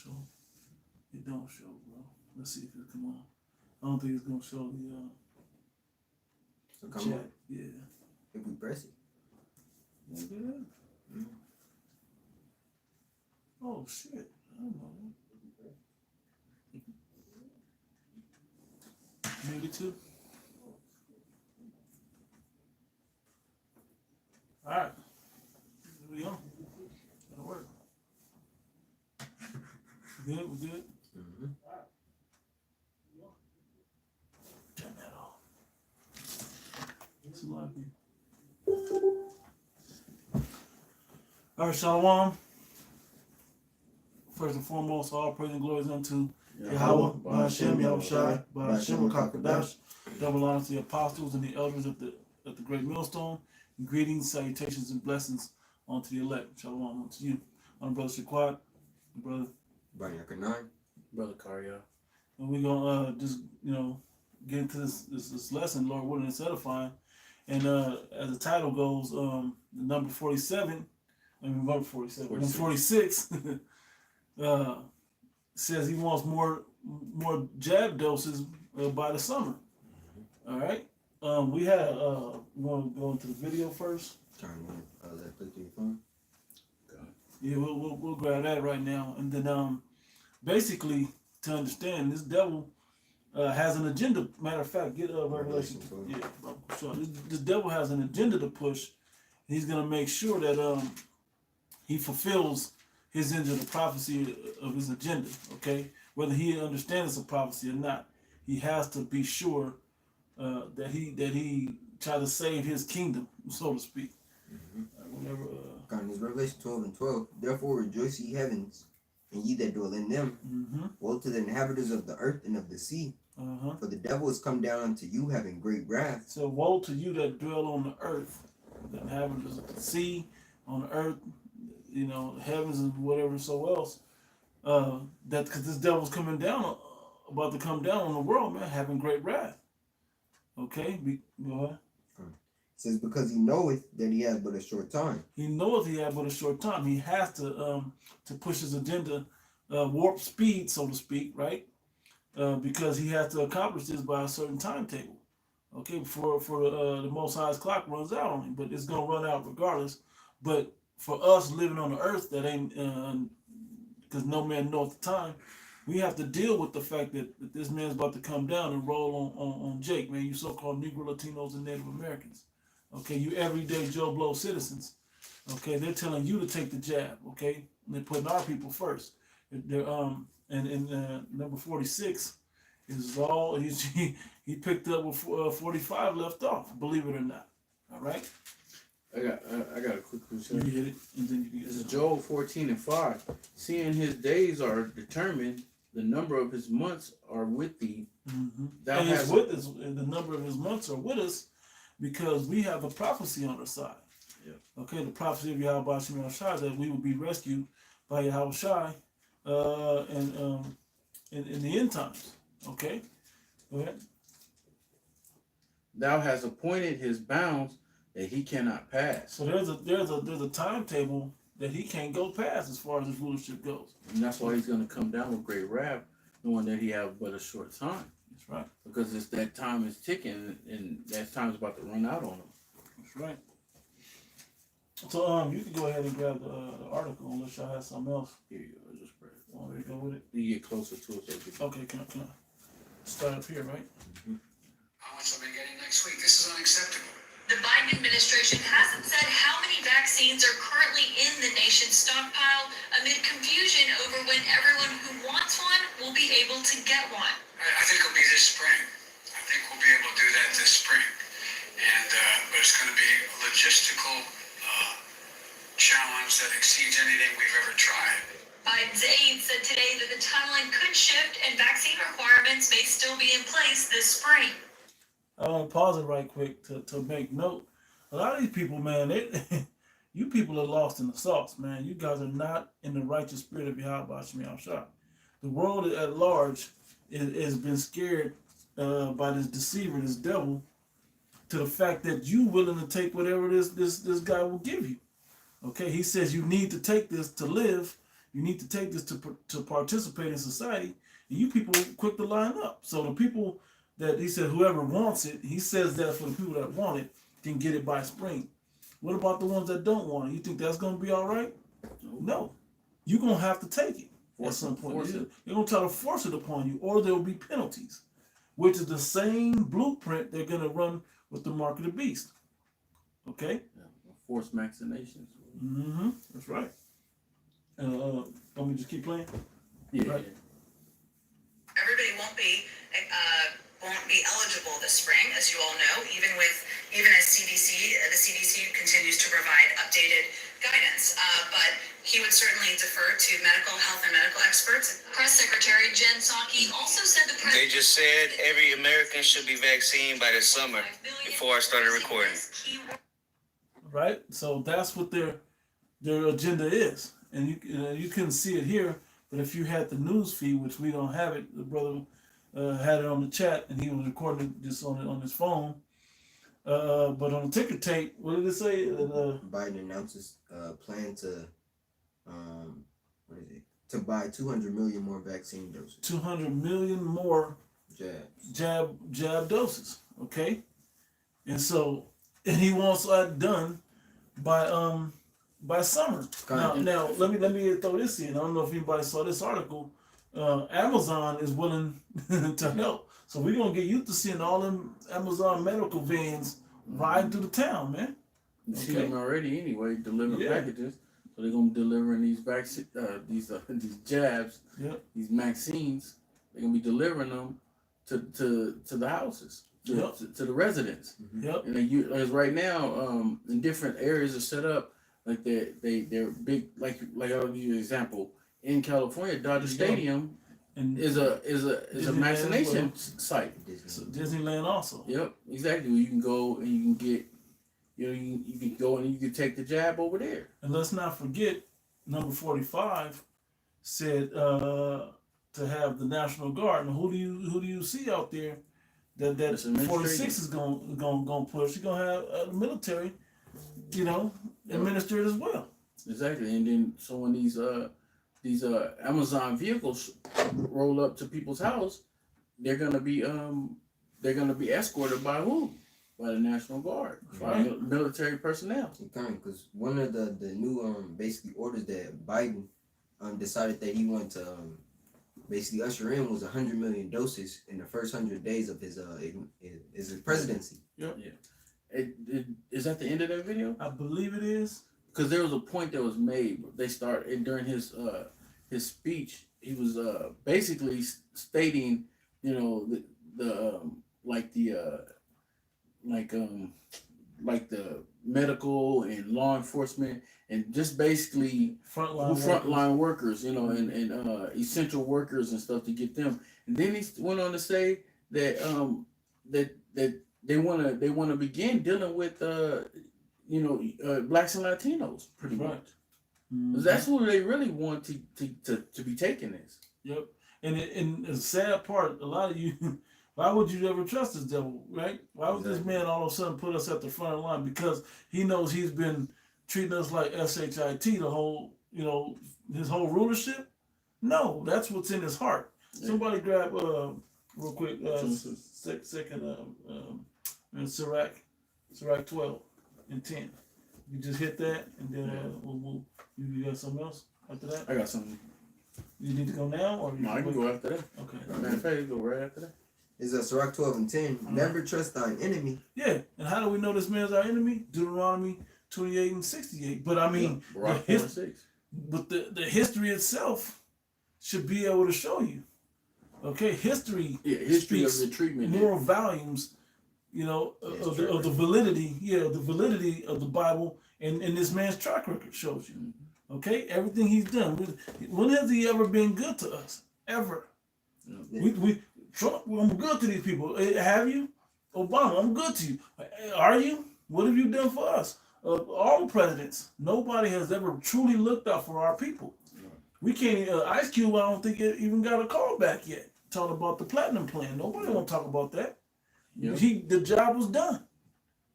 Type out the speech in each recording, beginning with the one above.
show. It don't show, bro. Let's see if it come on. I don't think it's gonna show So the come chat. on. Yeah. If we press it. You wanna do that? Mm. Oh shit. I don't know. Maybe too. Alright. Here we go. That'll work. We good? We good? Mm-hmm. Turn that off. It's a lot of people. Alright, Shalom. First and foremost, all praise and glory is unto Yahweh, Ba'ashem, Yahushai, Ba'ashem, Kakadash. Double honor to the apostles and the elders at the great millstone. And greetings, salutations, and blessings unto the elect. Shalom unto you. I'm Brother Shaquat, brother. Brian Yakanai. Brother Karia. And we're gonna just, get into this lesson, Lord willing, it's edifying. And as the title goes, the number 47, number 47, number 46 says he wants more jab doses by the summer. All right. We had we want to go into the video first. Trying to let it play through your phone. Yeah, we'll grab that right now, and then basically to understand this devil has an agenda. Matter of fact, get Revelation. Yeah, so this devil has an agenda to push. He's gonna make sure that he fulfills his end of the prophecy of his agenda. Okay, whether he understands it's a prophecy or not, he has to be sure that he try to save his kingdom, so to speak. Mm-hmm. Whenever. It's Revelation 12:12. Therefore rejoice ye heavens, and ye that dwell in them. Mm-hmm. Woe to the inhabitants of the earth and of the sea. Uh-huh. For the devil is come down unto you having great wrath. So woe to you that dwell on the earth, the inhabitants of the sea, on the earth, the heavens and whatever so else. That because this devil's coming down, about to come down on the world, man, having great wrath. Okay, go ahead. It says, because he knoweth that he has but a short time. He knoweth he has but a short time. He has to push his agenda, warp speed, so to speak, right? Because he has to accomplish this by a certain timetable. Okay, before the Most High's clock runs out on him, but it's gonna run out regardless. But for us living on the earth, that ain't because no man knoweth the time. We have to deal with the fact that this man's about to come down and roll on Jake, man. You so-called Negro, Latinos, and Native Americans. Okay, you everyday Joe Blow citizens. Okay, they're telling you to take the jab. Okay, and they're putting our people first. They're and number 46 is all he picked up with 45 left off. Believe it or not. All right. I got a quick You question. hit it, and then you can get This is it. Joel 14:5. Seeing his days are determined, the number of his months are with thee. Mm-hmm. Thou And he's hast with us, and the number of his months are with us because we have a prophecy on our side. Yeah. Okay, the prophecy of Yahweh Shem Shai that we will be rescued by Yahweh Shai in the end times. Okay? Go ahead. thou hast appointed his bounds that he cannot pass. So there's a timetable that he can't go past as far as his rulership goes. And that's why he's gonna come down with great wrath, knowing that he have but a short time. That's right. Because it's that time is ticking and that time is about to run out on him. That's right. So you can go ahead and grab the article unless y'all have something else. Here you go, just pray. Want me to go with it? You get closer to it so you can Okay, can I start up here, right? How much are we getting next week? This is unacceptable. The Biden administration hasn't said how many vaccines are currently in the nation's stockpile amid confusion over when everyone who wants one will be able to get one. I think it'll be this spring. I think we'll be able to do that this spring. And but it's going to be a logistical challenge that exceeds anything we've ever tried. Biden's aide said today that the timeline could shift and vaccine requirements may still be in place this spring. I want to pause it right quick to make note. A lot of these people, man, you people are lost in the sauce, man. You guys are not in the righteous spirit of Yahweh Shem Shai. The world at large has been scared by this deceiver, this devil, to the fact that you willing to take whatever this guy will give you. Okay, he says you need to take this to live. You need to take this to participate in society. And you people quick to line up. So the people that he said, whoever wants it, he says that for the people that want it can get it by spring. What about the ones that don't want it? You think that's going to be all right? No. You're going to have to take it at some point. They're going to try to force it upon you, or there will be penalties, which is the same blueprint they're going to run with the mark of the beast. Okay? Forced vaccinations. Mm-hmm. That's right. Let me just keep playing. Yeah. Right. Everybody won't be eligible this spring, as you all know, even as the CDC continues to provide updated guidance. But he would certainly defer to health and medical experts. Press Secretary Jen Psaki also said the president. They just said every American should be vaccinated by the summer before I started recording. Right. So that's what their agenda is, and you couldn't see it here, but if you had the news feed, which we don't have it, the brother had it on the chat, and he was recording this on his phone. But on the ticker tape, what did it say? Biden announces plan to to buy 200 million more vaccine doses. 200 million more jab doses. Okay, and he wants that done by summer. Now let me throw this in. I don't know if anybody saw this article. Amazon is willing to help, so we're gonna get used to seeing all them Amazon medical vans riding through the town, man. You see them already anyway, delivering packages. So they're gonna be delivering these these jabs, these vaccines. They're gonna be delivering them to the houses, to the residents. Yep. And as right now, in different areas are set up like they're big. Like I'll give you an example. In California, Dodger Stadium is a vaccination site. Disneyland also. Yep, exactly. You can go and you can get, you can go and you can take the jab over there. And let's not forget, number 45 said to have the National Guard. And who do you see out there that 46 is going push? You're gonna have the military, administer it as well. Exactly. And then so when these Amazon vehicles roll up to people's house, they're gonna be escorted by who? By the National Guard, by military personnel. Because one of the new basically orders that Biden decided that he wanted to basically usher in was 100 million doses in the first 100 days of his presidency. Yep. Yeah. Is that the end of that video? I believe it is. Because there was a point that was made. They started during his speech. He was basically stating, like the medical and law enforcement and just basically frontline workers, and essential workers and stuff to get them. And then he went on to say that that they want to begin dealing with blacks and Latinos pretty much. Mm-hmm. That's who they really want to be taking this. Yep. And the sad part, a lot of you, why would you ever trust this devil, right? Why would this man all of a sudden put us at the front of the line? Because he knows he's been treating us like SHIT the whole, his whole rulership? No, that's what's in his heart. Yeah. Somebody grab, real quick, second, Sirach 12 and 10. You just hit that, and then you got something else after that? I got something. You need to go now, or no? I can go after that. Okay. Matter of fact, you go right after that. Is Sirach 12 and 10. Never trust thine enemy. Yeah, and how do we know this man's our enemy? Deuteronomy 28 and 68. But I mean, the history itself should be able to show you. Okay, history speaks of the treatment more volumes, of the validity, the validity of the Bible, and this man's track record shows you. Okay, everything he's done. When has he ever been good to us? Ever? Yeah. Trump, I'm good to these people. Have you? Obama, I'm good to you. Are you? What have you done for us? All presidents, nobody has ever truly looked out for our people. Yeah. We can't. Ice Cube, I don't think it even got a call back yet. Talking about the platinum plan. Nobody won't talk about that. Yeah. The job was done.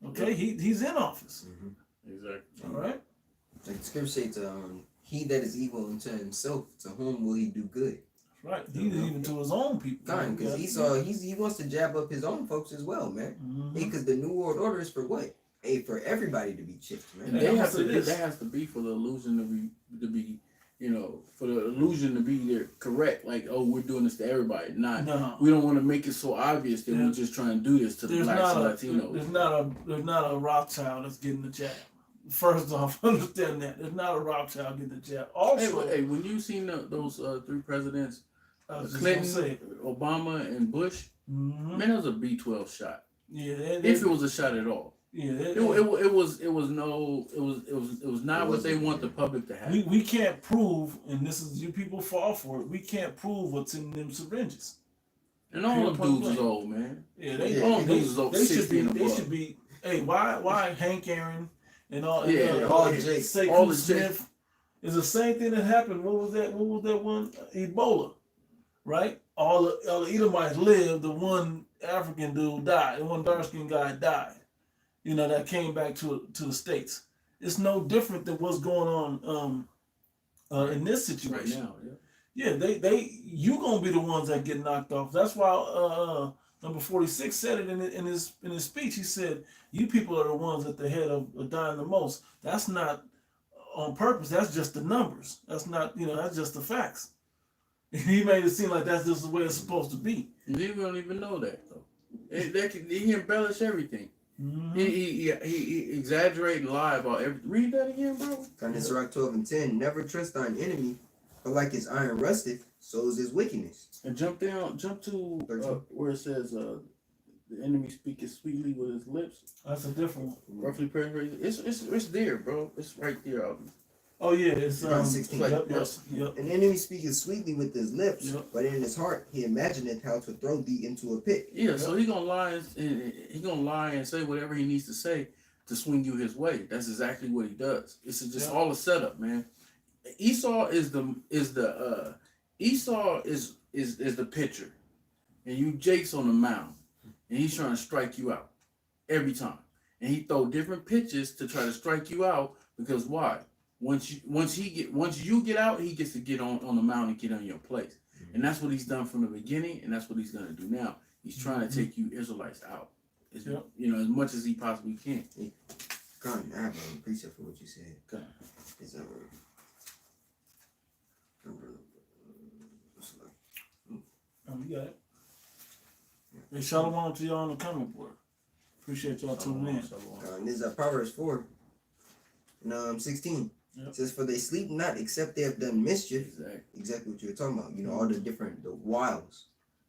Okay, he's in office. Mm-hmm. Exactly. All right. Like the scripture says, he that is evil unto himself, to whom will he do good? Right. He did even to his own people. Kind, because he wants to jab up his own folks as well, man. Mhm. Because the New World Order is for what? Hey, for everybody to be chipped, man. And Yeah, they I'm have to gonna say be, this. that has to be for the illusion to be, you know, for the illusion to be there correct. Like, oh, we're doing this to everybody. Not, No. we don't want to make it so obvious that Yeah. we're just trying to do this to the blacks and Latinos. There's not a Rothschild that's getting the jab. First off, understand that there's not a Rothschild getting the jab. Also, Hey, when you seen those three presidents, I was just Clinton, gonna say, Obama, and Bush, mhm. man, it was a B-12 shot. Yeah, If it was a shot at all, yeah, it was not what they want the public to have. we can't prove, and this is you people fall for it. We can't prove what's in them syringes. And all Pure them point dudes is blank. old, man. Yeah, all them dudes is over they 60 should be. and They above. should be. Hey, why Hank Aaron and all? Yeah, all Jake, Sekou all the Smith is the same thing that happened. What was that one? Ebola, right? All the Edomites lived. The one African dude died. The one dark skinned guy died. You know, that came back to the States. It's no different than what's going on in this Right situation. now, yeah. Yeah, you gonna be the ones that get knocked off. That's why number 46 said it in his speech. He said, "You people are the ones at the head of dying the most." That's not on purpose. That's just the numbers. That's not, that's just the facts. He made it seem like that's just the way it's supposed to be. We don't even know that though. He embellished everything. Mhm. He exaggerate and lie about everything. Read that again, bro. Sirach 12:10. Never trust thine enemy, for like his iron rusteth, so is his wickedness. And jump to 13. where it says the enemy speaketh sweetly with his lips. That's a different one. Roughly paraphrasing. It's there, bro. It's right there. Oh yeah, it's Around 16. Yep. An enemy speaketh sweetly with his lips, Yep. but in his heart he imagineth how to throw thee into a pit. Yeah, so he gonna lie and say whatever he needs to say to swing you his way. That's exactly what he does. It's just all a setup, man. Esau is the pitcher, and you Jake's on the mound, and he's trying to strike you out every time. And he throw different pitches to try to strike you out because why? Once you get out, he gets to get on the mound and get on your place. And that's what he's done from the beginning, and that's what he's gonna do now. He's trying to take you Israelites out, as much as he possibly can. Con, I have a precept for what you said. Okay. It's You got it. Hey, shalom to y'all on the comment board. Appreciate y'all tuning in. This is Proverbs 4 and 16. Yep. It says, "For they sleep not, except they have done mischief." Exactly. Exactly what you were talking about. All the wiles.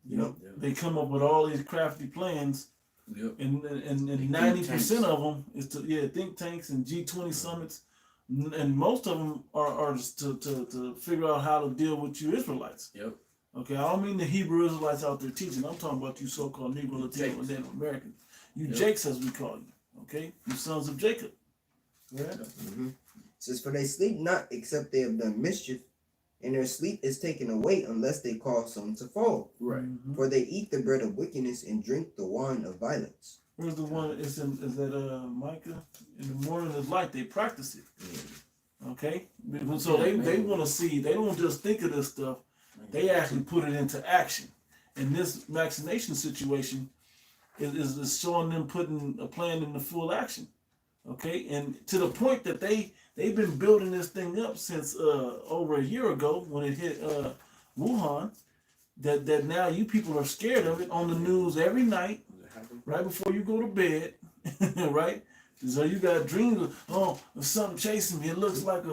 Yep. They come up with all these crafty plans, Yep. and Think 90% tanks. of them is to think tanks and G20 summits, and most of them are just to figure out how to deal with you Israelites. Yep. Okay, I don't mean the Hebrew Israelites out there teaching. I'm talking about you so-called Negro, Latino, Jakes. and Native Americans. You Yep. Jakes, as we call you. Okay, you sons of Jacob. Yeah. It says, "For they sleep not, except they have done mischief, and their sleep is taken away unless they cause some to fall. Right. Mhm. For they eat the bread of wickedness and drink the wine of violence." Where's the one? Is that Micah? In the morning is light. They practice it. Okay, so they want to see. They don't just think of this stuff. They actually put it into action. And this vaccination situation is showing them putting a plan into full action. Okay, and to the point that they've been building this thing up since over a year ago when it hit Wuhan. That now you people are scared of it on the news every night, right before you go to bed, right? So you got dreams of, oh, there's something chasing me. It looks like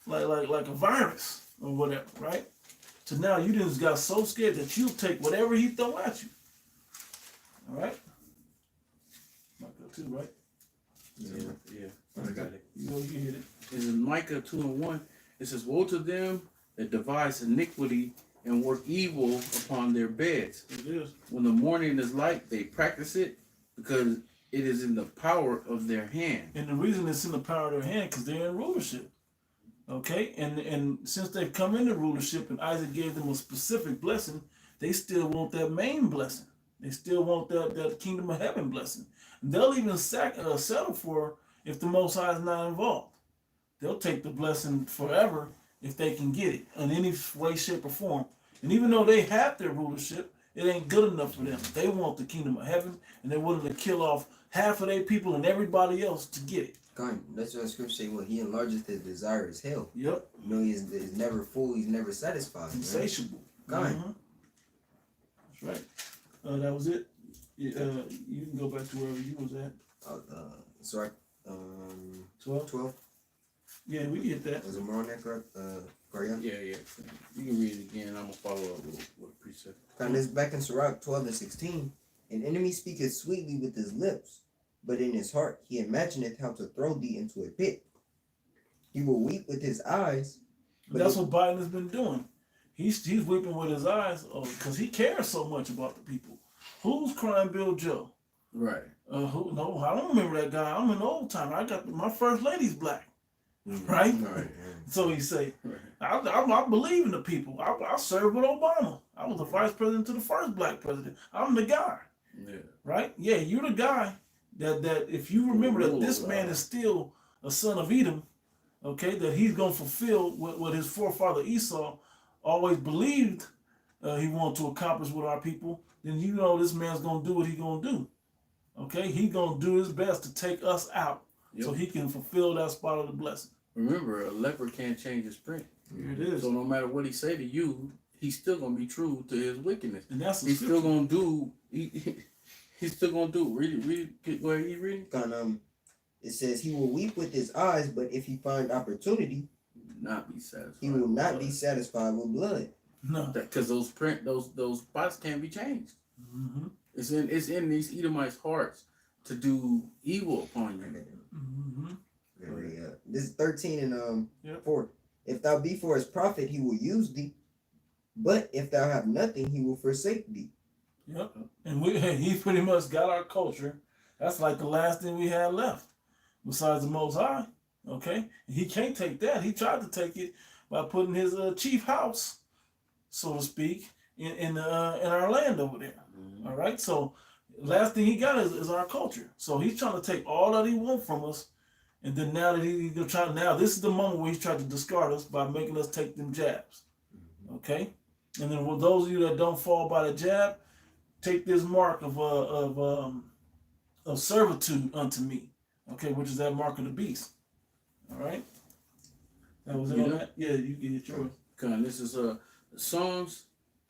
like a virus or whatever, right? So now you just got so scared that you take whatever he throw at you. All right? Micah 2, right? Yeah. I got it. You know you hit it. In Micah 2:1, it says, "Woe to them that devise iniquity and work evil upon their beds. It is. When the morning is light, they practice it because it is in the power of their hand." And the reason it's in the power of their hand because they're in rulership. Okay? And since they've come into rulership and Isaac gave them a specific blessing, they still want that main blessing. They still want that kingdom of heaven blessing. And they'll even settle for if the Most High is not involved. they'll take the blessing forever if they can get it in any way, shape, or form. And even though they have their rulership, it ain't good enough for them. They want the kingdom of heaven, and they're willing to kill off half of their people and everybody else to get it. God, that's what the scripture say. Well, he enlarges his desire is hell. Yep, You know, he's never full. He's never satisfied. Man. insatiable. God. Mhm. That's right. That was it. You can go back to wherever you was at. So 12? 12. Yeah, we get that. Was it more on that, Garyan? Yeah. You can read it again. I'm gonna follow up with a precept. And this back in Sirach 12 and 16. An enemy speaketh sweetly with his lips, but in his heart he imagineth how to throw thee into a pit. He will weep with his eyes. But that's what Biden has been doing. He's weeping with his eyes because he cares so much about the people. Who's crying Bill Joe? Right. Who? No, I don't remember that guy. I'm an old timer. I got my first lady's black, right? Right. So he say, Right. I believe in the people. I served with Obama. I was the vice president to the first black president. I'm the guy, Yeah. right? Yeah, you're the guy that if you remember that this man is still a son of Edom, okay, that he's gonna fulfill what his forefather Esau always believed he wanted to accomplish with our people, then you know this man's gonna do what he's gonna do. Okay, he's gonna do his best to take us out so he can fulfill that spot of the blessing. Remember, a leopard can't change his print. Here it is. So no matter what he say to you, he's still gonna be true to his wickedness. And that's the He's still scripture. gonna do. He's still gonna do. Read. Go ahead. You read. It says he will weep with his eyes, but if he find opportunity, Not be satisfied. he will not be satisfied with blood. No. Because those spots can't be changed. Mm-hmm. It's in these Edomites' hearts to do evil upon you. Mm-hmm. This is 13 and Yep. 4. If thou be for his profit, he will use thee, but if thou have nothing, he will forsake thee. Yep. And he pretty much got our culture. That's like the last thing we had left, besides the Most High. Okay, and he can't take that. He tried to take it by putting his chief house, so to speak, in our land over there. Mm-hmm. All right. So last thing he got is our culture. So he's trying to take all that he wants from us, and then now that he's gonna try. Now this is the moment where he's trying to discard us by making us take them jabs. Okay. And then for those of you that don't fall by the jab, take this mark of servitude unto me, okay, which is that mark of the beast. All right, that was it on that. Yeah, you can get yours. Okay, this is Psalms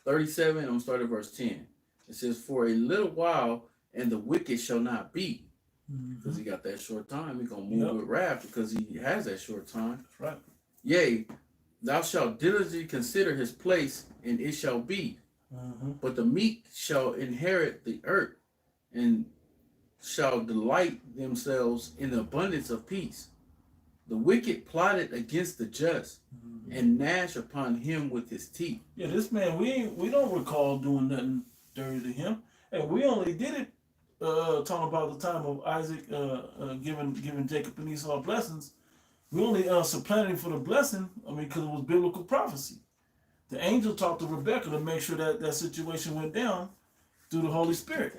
37. I'm gonna start at verse 10. It says, "For a little while, and the wicked shall not be." Because he got that short time, he gonna move with wrath because he has that short time. That's right. Yea, thou shalt diligently consider his place, and it shall be. But the meek shall inherit the earth, and shall delight themselves in the abundance of peace. The wicked plotted against the just, and gnash upon him with his teeth. Yeah, this man, we don't recall doing nothing dirty to him. Hey, we only did it talking about the time of Isaac giving Jacob and Esau blessings. We only supplanted him for the blessing. I mean, because it was biblical prophecy. The angel talked to Rebecca to make sure that situation went down through the Holy Spirit.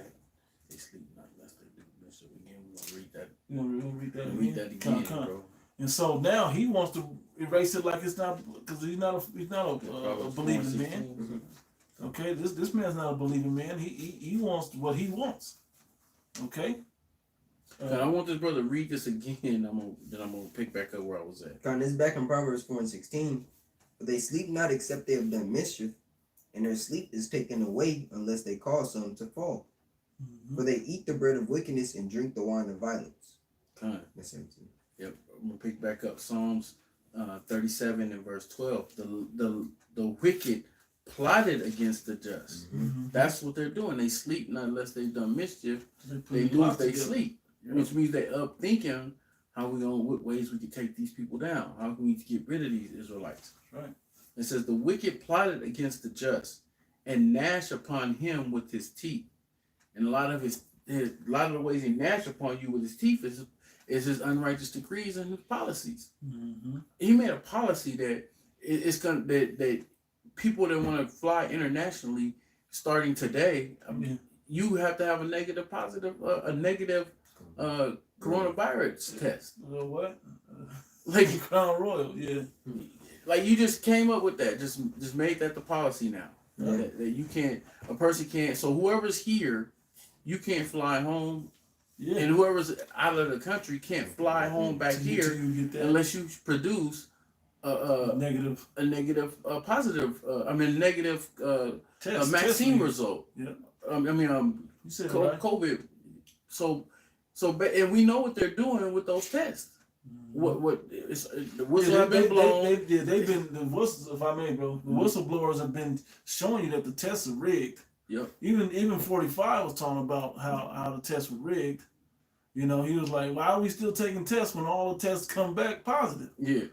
They sleep not lest they do this again. We're gonna read that. You know, we'll read that again. Read that again, Come. bro. And so now he wants to erase it like it's not, because he's not a believing man. Okay, this man's not a believing man. He wants what he wants. Okay. And I want this brother to read this again. I'm gonna pick back up where I was at. This is back in Proverbs 4 and 16. For they sleep not except they have done mischief, and their sleep is taken away unless they cause some to fall. For they eat the bread of wickedness and drink the wine of violence. That's 17. Yep, I'm gonna pick back up Psalms 37 and verse 12. The wicked plotted against the just. That's what they're doing. They sleep not unless they've done mischief. They do if they sleep, which means they up thinking what ways we can take these people down. How can we get rid of these Israelites? Right. It says the wicked plotted against the just, and gnash upon him with his teeth. And a lot of the ways he gnash upon you with his teeth is his unrighteous decrees and his policies. He made a policy that that people that want to fly internationally starting today, you have to have a negative coronavirus test. What? Like, Crown Royal, yeah. like you just came up with that. Just made that the policy now. Yeah. That you can't, a person can't. So whoever's here, you can't fly home, Yeah. and whoever's out of the country can't fly home back Till here you get that unless you produce negative a negative, positive. Negative test vaccine test result. Yeah. You said it Co- right. COVID. And we know what they're doing with those tests. The whistle have been blown. They've been the whistles, if I may, bro. The whistleblowers have been showing you that the tests are rigged. Yep. Even 45 was talking about how the tests were rigged. You know, he was like, "Why are we still taking tests when all the tests come back positive? Yeah.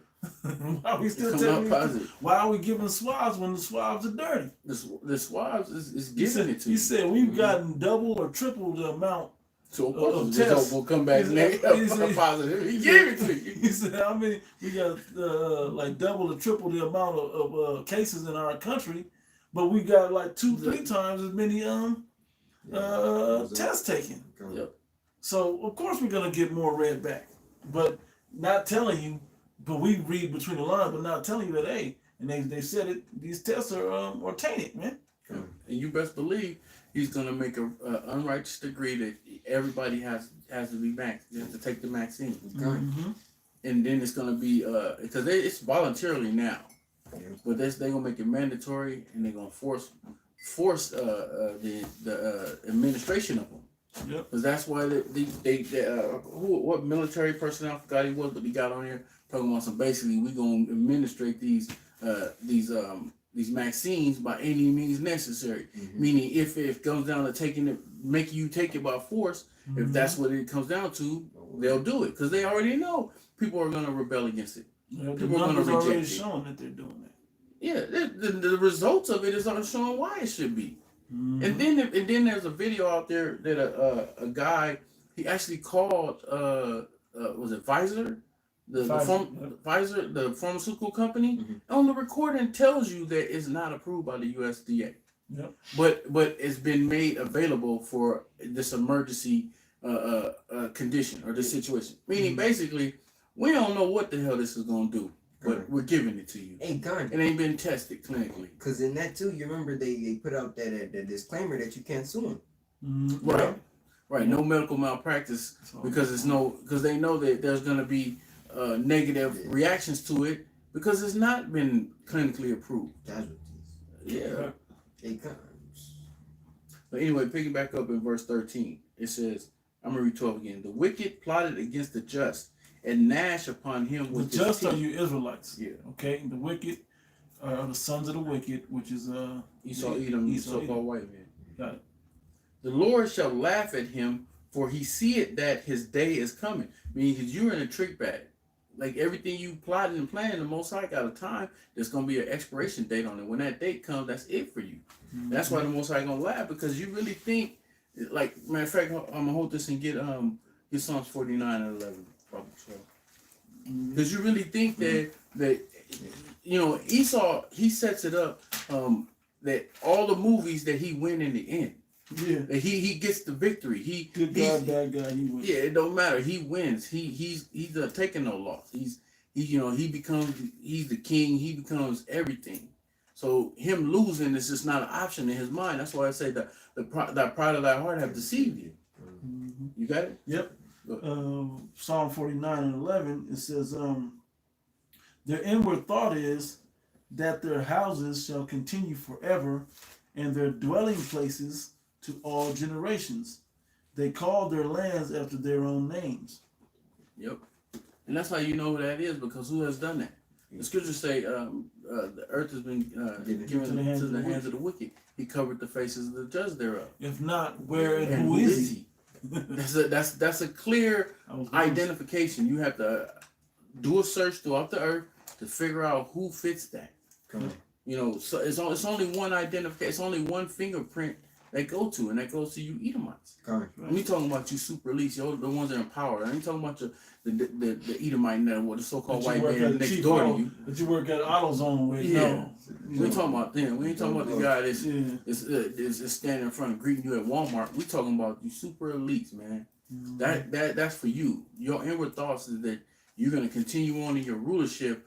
Why are we still Come out taking? positive. Why are we giving swabs when the swabs are dirty?" The swabs is He giving it to he you. said we've gotten double or triple the amount. So of the result tests. will come back He said- negative he said- positive. He gave it to you. He said, "How many? We got like double or triple the amount of cases in our country, but we got like 2-3 times as many tests taken. Yep. So of course we're gonna get more red back, but not telling you. But we read between the lines, but not telling you that hey, and they said it. These tests are tainted, man. And you best believe he's gonna make a unrighteous decree that everybody has to be vaccinated. You have to take the vaccine, Mm-hmm. and then it's gonna be because it's voluntarily now, Yeah. but they're gonna make it mandatory, and they're gonna force the administration of them. Yep. Because that's why what military personnel, I forgot he was, but he got on here talking about some basically we gonna administrate these vaccines by any means necessary. Mhm. Meaning if it comes down to making you take it by force, if that's what it comes down to, they'll do it because they already know people are gonna rebel against it. The People are gonna numbers already reject it. showing that they're doing that. Yeah, the results of it is showing why it should be. Mhm. And then there's a video out there that a guy he actually called was it Pfizer, Pfizer, the pharmaceutical company. Mhm. On the recording tells you that it's not approved by the USDA. Yep. But it's been made available for this emergency condition or this situation. Meaning basically we don't know what the hell this is gonna do, but Correct. we're giving it to you. Hey, Gun. It ain't been tested clinically. Because in that too, you remember they put out that disclaimer that you can't sue them. Mhm. Right. Right, no medical malpractice So- because they know that there's going to be negative reactions to it because it's not been clinically approved. Casualties. Yeah. Hey, Gun. But anyway, picking back up in verse 13, it says, I'm going to read 12 again. The wicked plotted against the just and gnash upon him The with his just are teeth. you Israelites. Yeah. Okay. The wicked are the sons of the wicked, which is Esau, Edom, Esau, so-called Edom. white man. Got it. The Lord shall laugh at him, for he seeth that his day is coming. Meaning, because you're in a trick bag. Like everything you plotted and planned, the Most High got a time. There's gonna be an expiration date on it. When that date comes, that's it for you. That's why the Most High gonna laugh because you really think, like matter of fact, I'm gonna hold this and get Psalms 49 and 11, probably 12. Because you really think that Esau he sets it up that all the movies that he win in the end. Yeah. He gets the victory. Good guy, bad guy. He wins. Yeah, it don't matter. He wins. He's taking no loss. He's the king. He becomes everything. So him losing is just not an option in his mind. That's why I say that that pride of thy heart have deceived you. Mhm. You got it? Yep. Psalm 49 and 11. It says, their inward thought is that their houses shall continue forever, and their dwelling places to all generations. They call their lands after their own names. Yep. And that's how you know who that is because who has done that? The scriptures say the earth has been given to the hands of the wicked. He covered the faces of the judge thereof. If not, where and And who is he? That's a clear identification. You have to do a search throughout the earth to figure out who fits that. Come on. You know, so it's only one identification. It's only one fingerprint they go to, and that goes to you Edomites. Come on. We talking about you super elites, the ones that are in power. I ain't talking about the Edomite network, the so-called That you white work man at next Chief door to Auto- you. That you work at AutoZone with. Yeah. No. We ain't talking about them. We ain't talking about the guy that's Yeah. is standing in front of greeting you at Walmart. We talking about you super elites, man. Mm-hmm. That's for you. Your inward thoughts is that you're going to continue on in your rulership,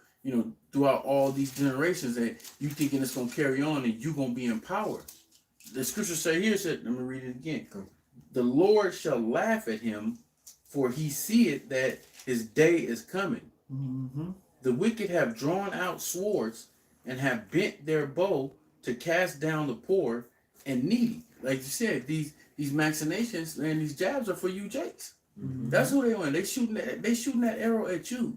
throughout all these generations that you thinking it's going to carry on and you're going to be in power. The scripture said, let me read it again. The Lord shall laugh at him, for he seeth that his day is coming. Mm-hmm. The wicked have drawn out swords and have bent their bow to cast down the poor and needy. Like you said, these machinations and these jabs are for you, Jakes. Mm-hmm. That's who they want. They shooting that arrow at you.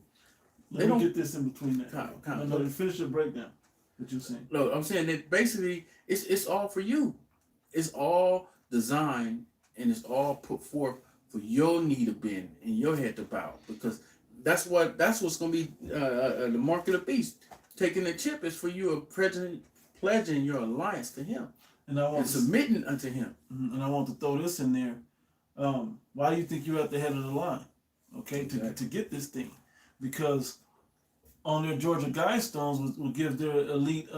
Let me get this in between that. No, finish your breakdown. What you saying? No, I'm saying that basically it's all for you. It's all designed and it's all put forth for your knee to bend and your head to bow, because that's what's gonna be the mark of the beast. Taking the chip is for you pledging your alliance to him and submitting unto him. And I want to throw this in there. Why do you think you're at the head of the line? Okay, Exactly. to get this thing, because on their Georgia Guidestones will give their elite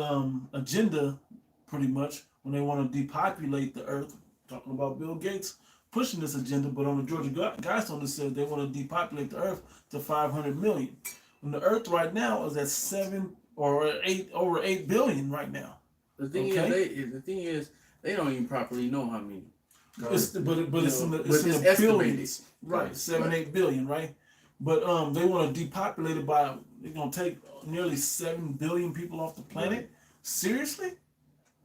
agenda pretty much when they want to depopulate the earth. Talking about Bill Gates pushing this agenda, but on the Georgia Guidestone it says they want to depopulate the earth to 500 million. When the earth right now is at over 8 billion right now. The thing is they don't even properly know how many. It's in the estimated. billions, right? Right. 7-8 billion, right? But they want to depopulate it by, they're gonna take nearly 7 billion people off the planet. Seriously?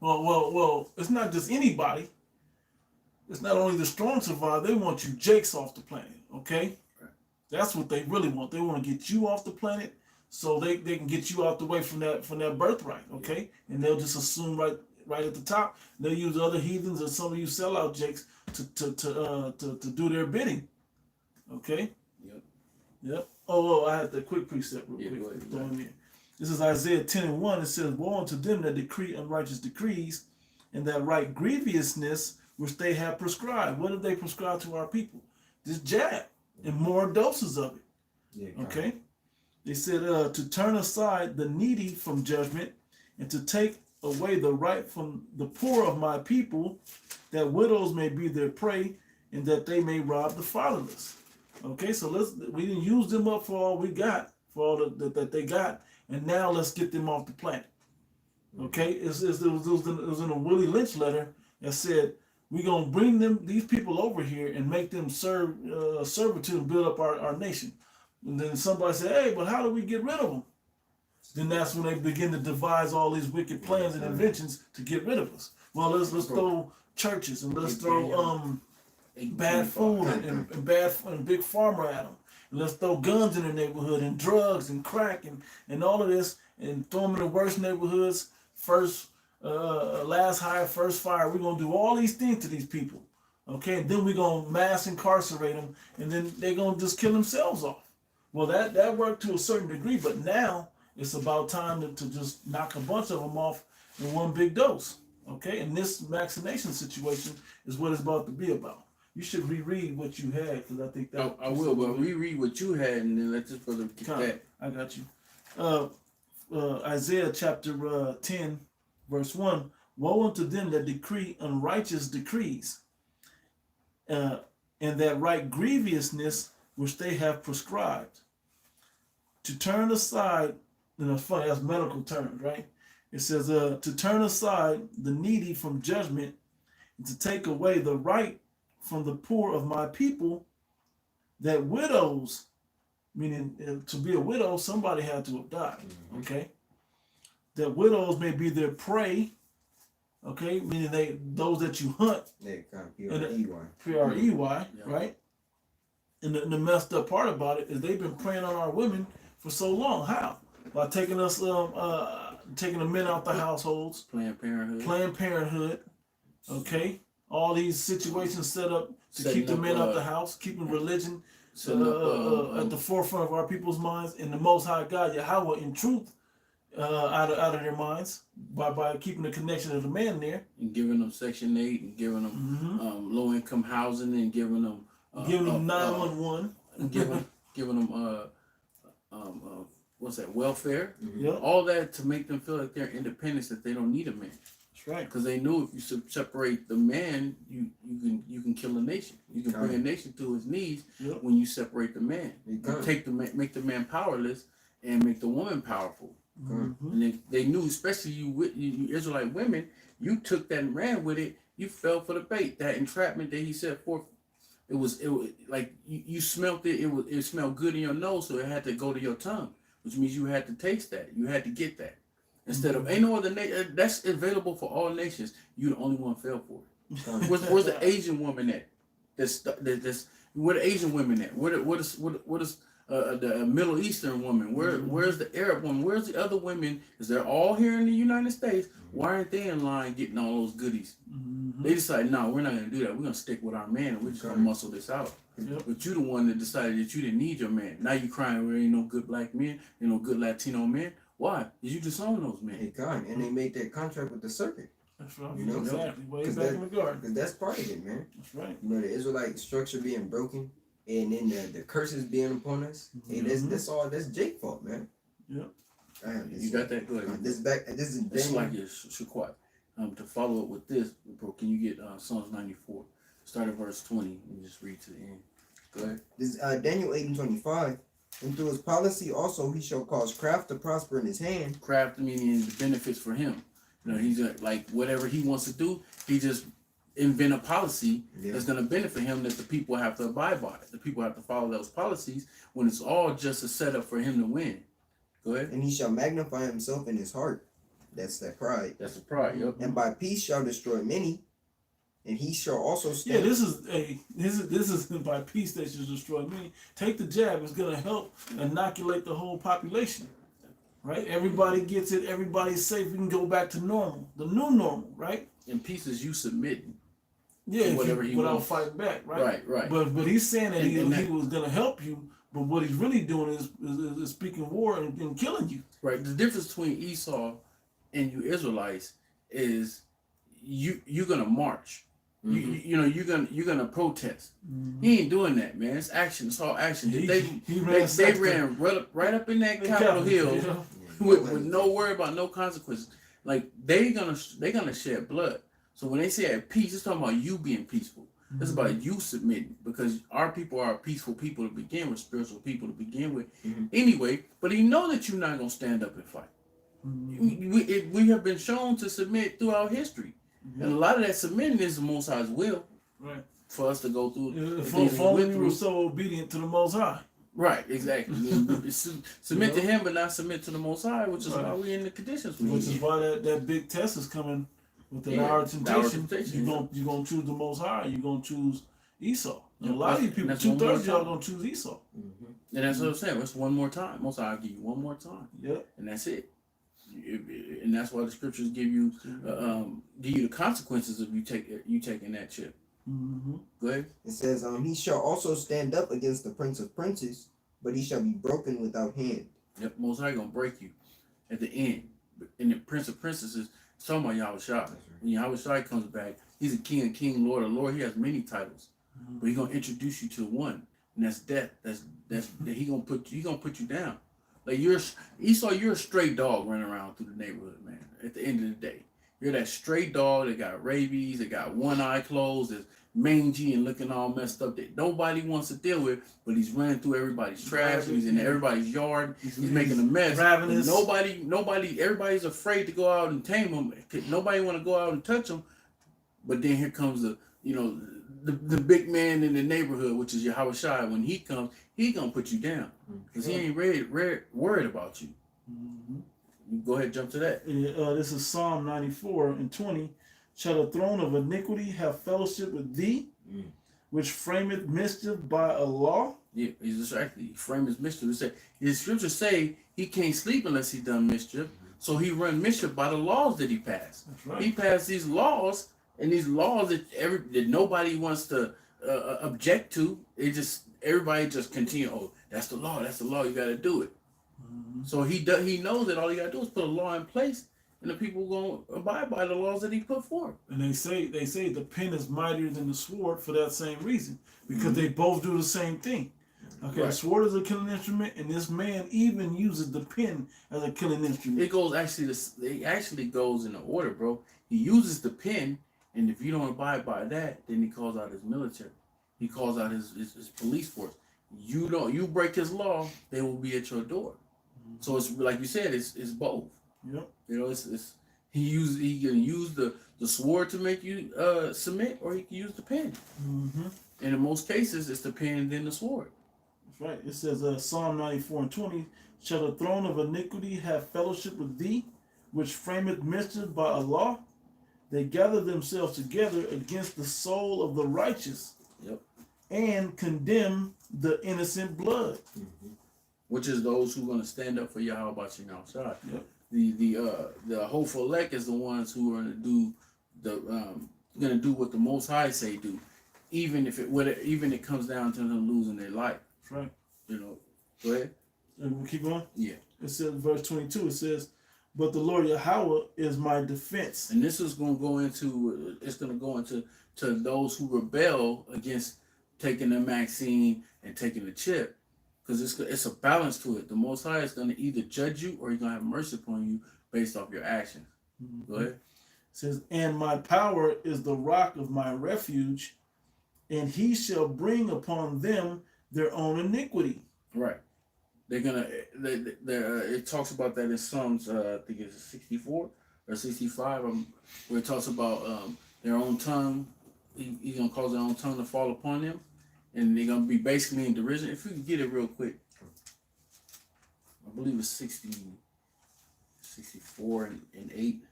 Well, it's not just anybody. It's not only the strong survive. They want you Jakes off the planet. Okay, that's what they really want. They want to get you off the planet so they can get you out the way from that birthright. Okay, and they'll just assume right at the top. They'll use other heathens or some of you sellout Jakes to do their bidding. Okay. Yep. Oh, I had the quick precept real quick. Go ahead. Throw in there. This is Isaiah 10:1. It says, "Woe unto them that decree unrighteous decrees, and that write grievousness which they have prescribed." What did they prescribe to our people? This jab and more doses of it. Yeah, Okay. They said to turn aside the needy from judgment, and to take away the right from the poor of my people, that widows may be their prey, and that they may rob the fatherless. Okay, so we didn't use them up for all we got, for all that they got, and now let's get them off the planet. Okay, it was in a Willie Lynch letter that said we're gonna bring these people over here and make them serve servitude and build up our nation. And then somebody said, "Hey, but how do we get rid of them?" Then that's when they begin to devise all these wicked plans and inventions to get rid of us. Well, let's throw churches and let's throw bad food and big pharma at them. And let's throw guns in their neighborhood and drugs and crack and all of this and throw them in the worst neighborhoods. First, last hire, first fire. We're gonna do all these things to these people, okay? And then we're gonna mass incarcerate them, and then they're gonna just kill themselves off. Well, that worked to a certain degree, but now it's about time to just knock a bunch of them off in one big dose, okay? And this vaccination situation is what it's about to be about. You should reread what you had, because I think that I will, but reread what you had and then let this brother get that. I got you. Isaiah chapter 10, verse 1. Woe unto them that decree unrighteous decrees, and that write grievousness which they have prescribed. To turn aside, funny, that's medical terms, right? It says to turn aside the needy from judgment, and to take away the right from the poor of my people, that widows, meaning to be a widow, somebody had to have died, okay? That widows may be their prey, okay? Meaning those that you hunt, P-R-E-Y, right? And the messed up part about it is they've been preying on our women for so long. How? By taking us, taking the men out the households, Planned Parenthood, okay? All these situations set up to keep the men out the house, keeping religion at the forefront of our people's minds, and the Most High God, Yahweh, in truth, out of their minds by keeping the connection of the man there, and giving them Section 8, and giving them low income housing, and giving them 911, giving them what's that, welfare? Yeah. All that to make them feel like they're independent, that they don't need a man. That's right. Because they knew if you separate the man, you can kill a nation. You can bring a nation to his knees Yep. when you separate the man. You You take the man, make the man powerless, and make the woman powerful. Mhm. And they knew, especially you Israelite women, you took that and ran with it. You fell for the bait. That entrapment that he set forth, it was like you smelt it. It smelled good in your nose, so it had to go to your tongue, which means you had to taste that. You had to get that. Instead of ain't no other that's available for all nations. You the only one fell for it. Where's the Asian woman at? That's where the Asian women at? What is the Middle Eastern woman? Where's the Arab woman? Where's the other women? Because they're all here in the United States. Why aren't they in line getting all those goodies? Mhm. They decided, no, we're not gonna do that. We're gonna stick with our man and we're just gonna muscle this out. Yep. But you the one that decided that you didn't need your man. Now you crying there ain't no good black men, ain't no good Latino men. Why? Because you disown those men. Hey, God, and they made that contract with the serpent. That's right. You know, exactly. Way 'cause back in the garden. Because that's part of it, man. That's right. You know, the Israelite structure being broken, and then the curses being upon us. Hey, that's Jake's fault, man. Yep. You got that? Go ahead. This is It's Daniel. like it's Shaquat. To follow up with this, bro, can you get Psalms 94? Start at verse 20 and just read to the end. Go ahead. This Daniel 8:25. And through his policy also he shall cause craft to prosper in his hand. Craft meaning the benefits for him. You know, he's like whatever he wants to do, he just invent a policy that's going to benefit him that the people have to abide by. The people have to follow those policies when it's all just a setup for him to win. Go ahead. And he shall magnify himself in his heart. That's that pride. That's a pride. Yep. And by peace shall destroy many. And he shall also Yeah, stand. this is by peace that should destroy me. Take the jab. It's gonna help inoculate the whole population, right? Everybody gets it. Everybody's safe. We can go back to normal, the new normal, right? In peace is you submitting. Yeah, if whatever you, he without wants. fighting back, right? Right. But he's saying that And he was gonna help you, but what he's really doing is speaking war and killing you. Right. The difference between Esau and you Israelites is you're gonna march. Mm-hmm. You're gonna protest. He ain't doing that, man. It's action. It's all action. He They ran right up in that Capitol Hill with no worry about no consequences. Like they're gonna shed blood. So when they say at peace, it's talking about you being peaceful. It's about you submitting, because our people are a peaceful people to begin with, spiritual people to begin with. Anyway, but he know that you're not gonna stand up and fight. We have been shown to submit throughout history. And a lot of that submitting is the Most High's will, Right. for us to go through. the If things we only went we were so obedient to the Most High. Right, exactly. Submit to Him, but not submit to the Most High, which is why we're in the conditions we Which is in. why that big test is coming with the Yeah, hour of the hour of temptation. temptation, You're gonna choose the Most High. You're gonna choose Esau. And a Yeah, lot of you and people, that's one 2/3 more of y'all time. gonna choose Esau. And that's what I'm saying. It's one more time. Most High, I'll give you one more time, Yep. and that's it. And that's why the scriptures give you the consequences of you taking that chip. Go ahead. It says, he shall also stand up against the prince of princes, but he shall be broken without hand. Yep, Most High gonna break you at the end. And the Prince of Princesses, it's talking about Yahweh Shai. When Yahweh Shai comes back, he's a king of king, Lord of Lord. He has many titles, but he's gonna introduce you to one, and that's death. That's that he gonna put you down. Like Esau, you're a stray dog running around through the neighborhood, man. At the end of the day, you're that stray dog that got rabies, that got one eye closed, that's mangy and looking all messed up, that nobody wants to deal with, but he's running through everybody's trash, he's in everybody's yard, he's making a mess. Ravenous. Everybody's afraid to go out and tame him. Nobody want to go out and touch him. But then here comes the big man in the neighborhood, which is Yahweh Shai. When he comes, he gonna put you down, because he ain't worried about you. You go ahead, jump to that. This is Psalm 94:20. Shall the throne of iniquity have fellowship with thee, which frameth mischief by a law? Yeah, he's actually frame his mischief. His scriptures say he can't sleep unless he done mischief. So he run mischief by the laws that he passed. That's right. He passed these laws, and these laws that nobody wants to object to. Everybody just continue. Oh, that's the law. That's the law. You got to do it. So he knows that all you got to do is put a law in place, and the people gonna abide by the laws that he put forth. And they say the pen is mightier than the sword for that same reason, because they both do the same thing. Okay, Right. the sword is a killing instrument, and this man even uses the pen as a killing instrument. It actually goes in the order, bro. He uses the pen, and if you don't abide by that, then he calls out his military. He calls out his police force. You break his law, they will be at your door. So it's like you said, it's both. Yep. You know, it's he can use the sword to make you submit, or he can use the pen. Mm-hmm. And in most cases, it's the pen and then the sword. That's right. It says Psalm 94:20, shall the throne of iniquity have fellowship with thee, which frameth mischief by a law? They gather themselves together against the soul of the righteous. Yep. And condemn the innocent blood. Which is those who are going to stand up for Yahweh Bashim outside. Yep. The hopeful elect is the ones who are going to do what the Most High say do, even if it comes down to them losing their life. That's right. You know. Go ahead. And we keep going. Yeah. It says verse 22. It says, "But the Lord Yahweh is my defense." And this is going to go into to those who rebel against taking the vaccine and taking the chip, because it's a balance to it. The Most High is going to either judge you or he's going to have mercy upon you based off your actions. Mm-hmm. Go ahead. It says, "And my power is the rock of my refuge, and he shall bring upon them their own iniquity." Right. They're gonna. It talks about that in Psalms. I think it's 64 or 65. Where it talks about their own tongue. He's gonna cause their own tongue to fall upon them, and they're gonna be basically in derision. If you can get it real quick, I believe it's 64 and 8.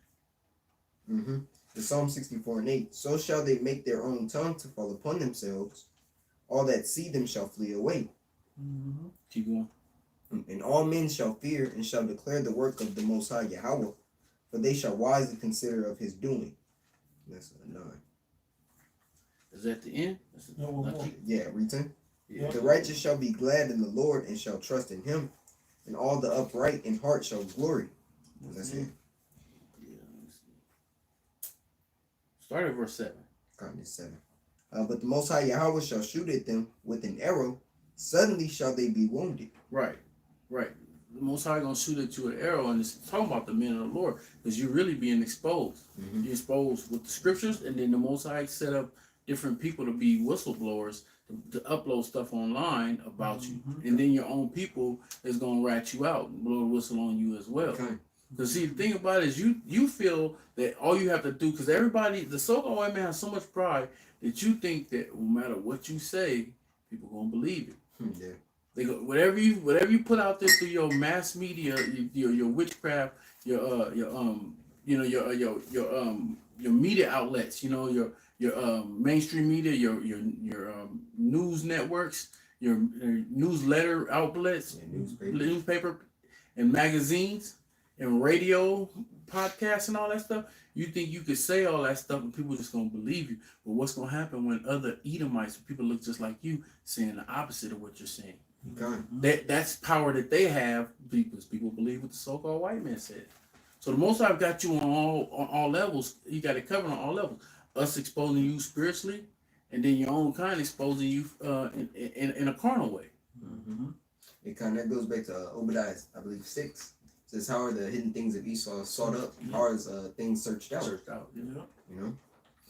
Mm-hmm. The Psalm 64:8. So shall they make their own tongue to fall upon themselves. All that see them shall flee away. Mm-hmm. Keep going. And all men shall fear and shall declare the work of the Most High Yahweh, for they shall wisely consider of his doing. That's 9. Is that the end? No, one more. Yeah, read 10. Yeah. The righteous shall be glad in the Lord and shall trust in him, and all the upright in heart shall glory. That's it. Yeah, let me see. Start at verse 7. Kind 7. But the Most High Yahweh shall shoot at them with an arrow. Suddenly shall they be wounded. Right. The Most High gonna shoot at you with an arrow, and it's talking about the men of the Lord, because you're really being exposed. Mm-hmm. You're exposed with the scriptures, and then the Most High set up different people to be whistleblowers to upload stuff online about you, and then your own people is gonna rat you out, and blow the whistle on you as well. Okay. Because see, the thing about it is you feel that all you have to do, because everybody, the so-called white man has so much pride that you think that no matter what you say, people gonna believe it. Yeah. They go, whatever you put out there through your mass media, your witchcraft, your media outlets, your mainstream media, your news networks, your newsletter outlets, Yeah, newspaper and magazines and radio podcasts and all that stuff. You think you could say all that stuff and people just gonna believe you. But what's gonna happen when other Edomites, people look just like you, saying the opposite of what you're saying? Okay. That's power that they have because people believe what the so-called white man said. So the Most High got you on all levels. He got it covered on all levels. Us exposing you spiritually, and then your own kind exposing you in a carnal way. Mm-hmm. It kind of goes back to Obadiah, I believe 6. It says, "How are the hidden things of Esau sought up? How are things searched out?" Searched out. Yeah. Yeah. You know.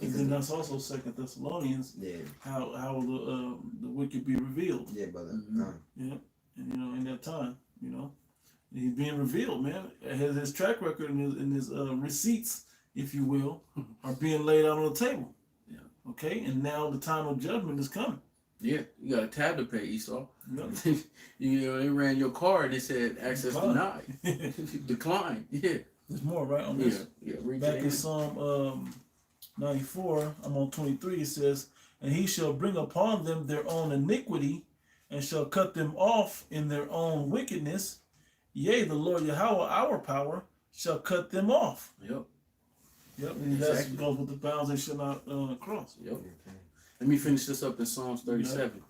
And then that's also 2 Thessalonians. Yeah. How will the wicked be revealed? Yeah, brother. Mhm. Yeah, and in that time, he's being revealed, man. His track record and his receipts, if you will, are being laid out on the table. Yeah. Okay, and now the time of judgment is coming. Yeah, you got a tab to pay, Esau. Yep. They ran your card. They said access Decline. denied, decline. Yeah, There's more, right, on yeah, this? yeah. Read Back that in in. Psalm 94, I'm on 23, it says, "And he shall bring upon them their own iniquity, and shall cut them off in their own wickedness. Yea, the Lord Yahweh, our power, shall cut them off." Yep, Yep, and that Exactly. goes with the bounds they shall not cross. yep. Let me finish this up in Psalms 37,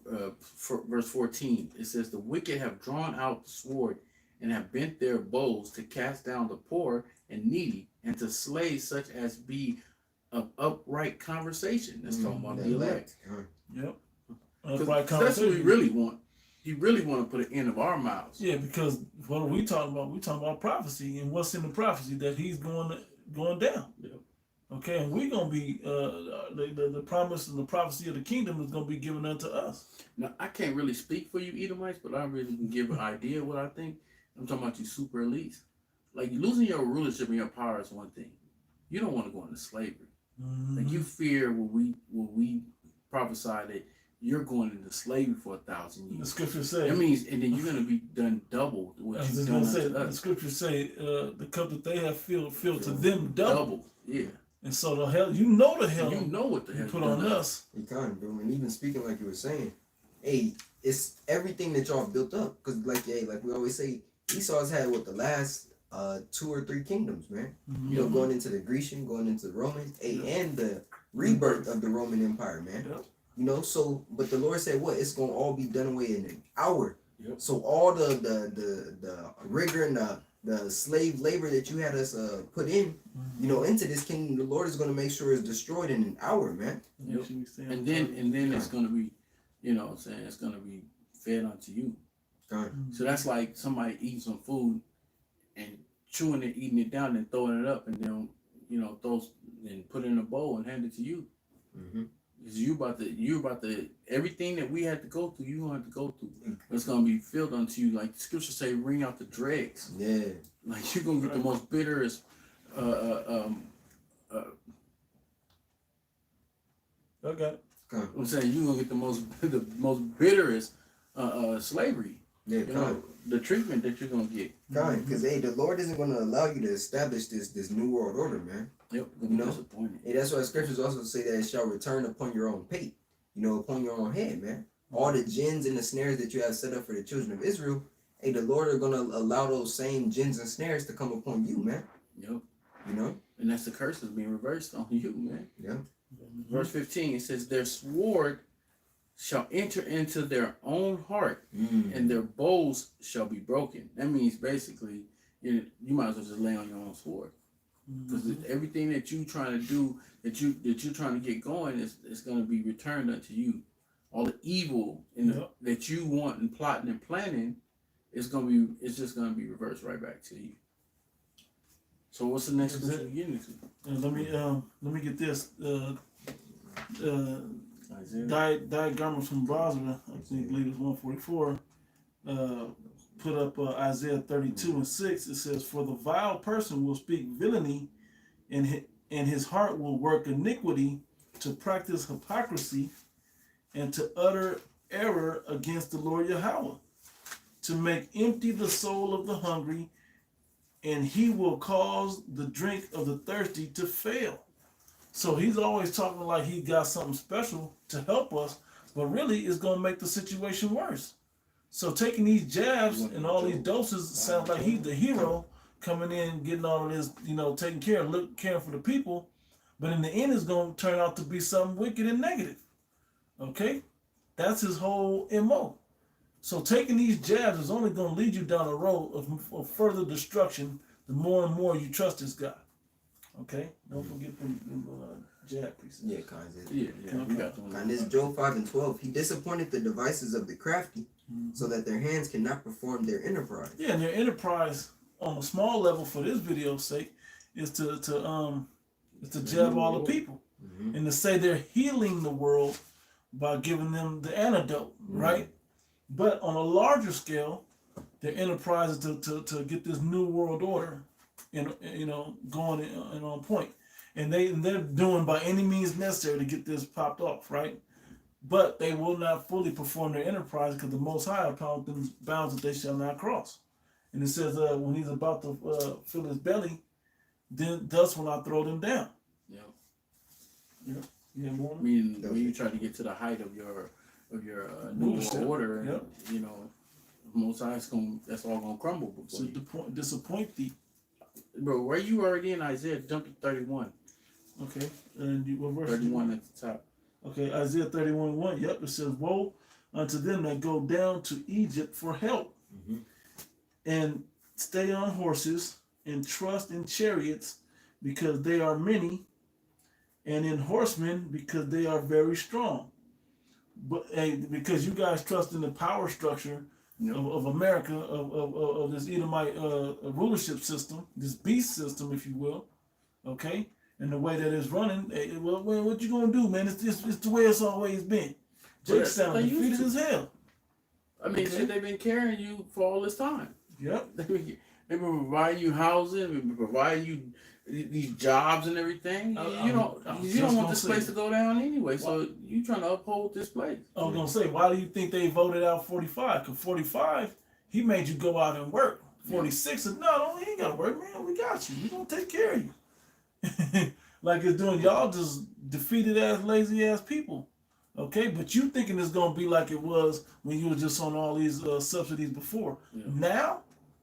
verse 14. It says, "The wicked have drawn out the sword and have bent their bows to cast down the poor and needy, and to slay such as be of upright conversation." That's talking about the elect. Yep. 'Cause Upright that's what we conversation. really want. You really want to put an end of our mouths. Yeah, because what are we talking about? We talking about prophecy, and what's in the prophecy? That he's going to going down. Yep. Okay, and we're gonna be the promise and the prophecy of the kingdom is gonna be given unto us. Now, I can't really speak for you Edomites, but I really can give an idea of what I think. I'm talking about you super elites. Like, losing your rulership and your power is one thing. You don't want to go into slavery. Like, you fear what we prophesy that you're going into slavery for 1,000 The years. scriptures say. That means, and then you're going to be done double I what was you've just done gonna say unto the us. scriptures say the cup that they have filled to them double. Yeah. And so the hell, you know the hell You know what the you hell put you on done. us. You can't, bro. And even speaking like you were saying, hey, it's everything that y'all built up. Cause like we always say, Esau's had what the last 2 or 3 kingdoms, man. You know, going into the Grecian, going into the Roman, and the rebirth of the Roman Empire, man. Yep. You know, so but the Lord said what? It's gonna all be done away in an hour. Yep. So all the rigor and the slave labor that you had us put in, you know, into this kingdom, the Lord is gonna make sure it's destroyed in an hour, man. Yep. And then it's going to be, you know what I'm saying, it's going to be fed unto you. So that's like somebody eating some food and chewing it, eating it down, and throwing it up, and then, you know, and put it in a bowl and hand it to you. Mm-hmm. Because you about to everything that we had to go through, you gonna have to go through. It's gonna be filled unto you, like the scriptures say, wring out the dregs. Yeah. Like, you're gonna get the most bitterest Okay. I'm saying you're gonna get the most bitterest slavery. Yeah, You know, the treatment that you're gonna get. because hey, the Lord isn't gonna allow you to establish this new world order, man. Yep, You you know? know, disappointed. Hey, that's why the scriptures also say that it shall return upon your own pate, you know, upon your own head, man. All the gins and the snares that you have set up for the children of Israel, hey, the Lord are gonna allow those same gins and snares to come upon you, man. Yep. You know? And that's the curse that's being reversed on you, man. Yeah. Verse 15, it says, their sword shall enter into their own heart, and their bows shall be broken. That means basically, you might as well just lay on your own sword. Because everything that you trying to do, that you're trying to get going, is going to be returned unto you. All the evil that you want and plotting and planning it's just going to be reversed right back to you. So what's the next scripture we get into? Let me get this. Isaiah. Diagram from Basra, I believe it's 144. Put up Isaiah 32:6. It says, "For the vile person will speak villainy, and his heart will work iniquity, to practice hypocrisy, and to utter error against the Lord Yahweh, to make empty the soul of the hungry, and he will cause the drink of the thirsty to fail." So he's always talking like he got something special to help us, but really it's going to make the situation worse. So taking these jabs and all these doses sounds like he's the hero coming in, getting all of this, taking caring for the people. But in the end, it's going to turn out to be something wicked and negative. Okay? That's his whole MO. So taking these jabs is only going to lead you down a road of further destruction the more and more you trust this guy. Okay? Don't forget the jab precepts. Yeah, kinds of. Yeah, we got the one. And this Job 5:12. He disappointed the devices of the crafty, so that their hands cannot perform their enterprise. Yeah, and their enterprise on a small level for this video's sake is to jab all the people and to say they're healing the world by giving them the antidote, right? But on a larger scale, their enterprise is to get this new world order, going and on point, and they're doing by any means necessary to get this popped off, right? But they will not fully perform their enterprise because the Most High upon them bounds that they shall not cross. And it says when he's about to fill his belly, then thus will I throw them down. Yeah. Yeah, more. Meaning when you try to get to the height of your new world order, Most High that's all gonna crumble before So disappoint thee. Bro, where you already in Isaiah? Jump to 31. Okay, and what verse? 31 at the top. Okay, Isaiah 31:1. Yep, it says, "Woe unto them that go down to Egypt for help, and stay on horses, and trust in chariots, because they are many, and in horsemen, because they are very strong." But because you guys trust in the power structure of America, of this Edomite rulership system, this beast system, if you will, okay? And the way that it's running, well, what you gonna do, man? It's the way it's always been. Jake But sounded they used defeated to. as hell. I mean, Okay. shit, they've been carrying you for all this time. Yep. They've been providing you housing, they've been providing you these jobs and everything. I You don't was you don't just want gonna this say- place to go down anyway. So you trying to uphold this place. I was gonna say, why do you think they voted out 45? Because 45, he made you go out and work. 46 said, no, you ain't gotta work, man. We got you. We gonna take care of you. Like it's doing, y'all just defeated ass, lazy ass people. Okay, but you thinking it's gonna be like it was when you were just on all these subsidies before. Yeah. Now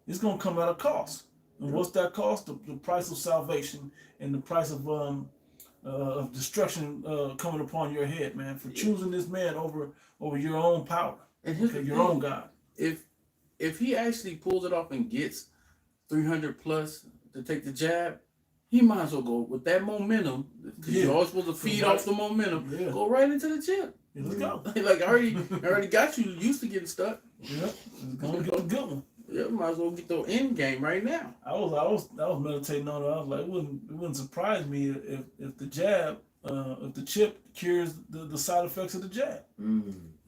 it's gonna come at a cost. And what's that cost? The price of salvation and the price of destruction coming upon your head, man, for choosing this man over your own power, And here's okay, the your thing. own God. If he actually pulls it off and gets 300 plus to take the jab, he might as well go with that momentum. Because Yeah. you're always supposed to feed Right. off the momentum. Yeah. Go right into the chip. Yeah, let's go. Like I already got you used to getting stuck. Yep, it's gonna get a good one. Yeah, might as well get the end game right now. I was meditating on it. I was like, it wouldn't surprise me if the jab, if the chip cures the side effects of the jab.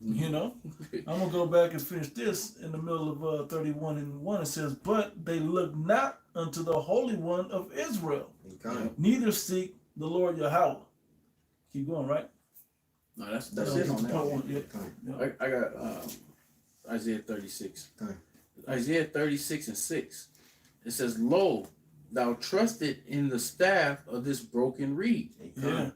You know, I'm gonna go back and finish this in the middle of 31:1. It says, "But they look not unto the Holy One of Israel, neither seek the Lord Yahweh." Keep going, right? No, that's That's it on the that. point one. Yeah. I got Isaiah 36. Come. Isaiah 36:6. It says, "Lo, thou trusted in the staff of this broken reed." Yeah.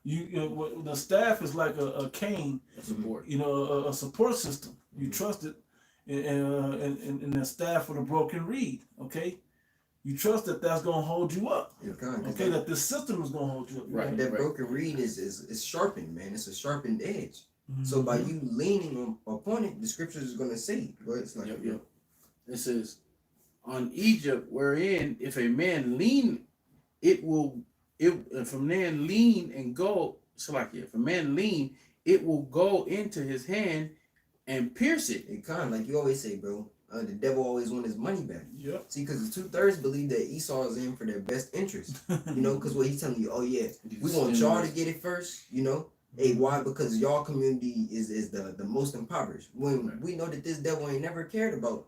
The staff is like a cane, Support. you know, a support system. You trust it in the staff with a broken reed. Okay, you trust that that's gonna hold you up. Okay, that this system is gonna hold you up. Right. That broken reed is sharpened, man. It's a sharpened edge. So by you leaning upon it, the scriptures is gonna say, right? It's like, Yep. It says, "On Egypt, wherein if a man lean, if a man lean and go, so like if a man lean, it will go into his hand and pierce it." It kind of like you always say, bro. The devil always want his money back. Yep. See, because the 2/3 believe that Esau is in for their best interest. You know, because what he's telling you, oh yeah, we want y'all to get it first. You know, hey, why? Because y'all community is the most impoverished. When we know that this devil ain't never cared about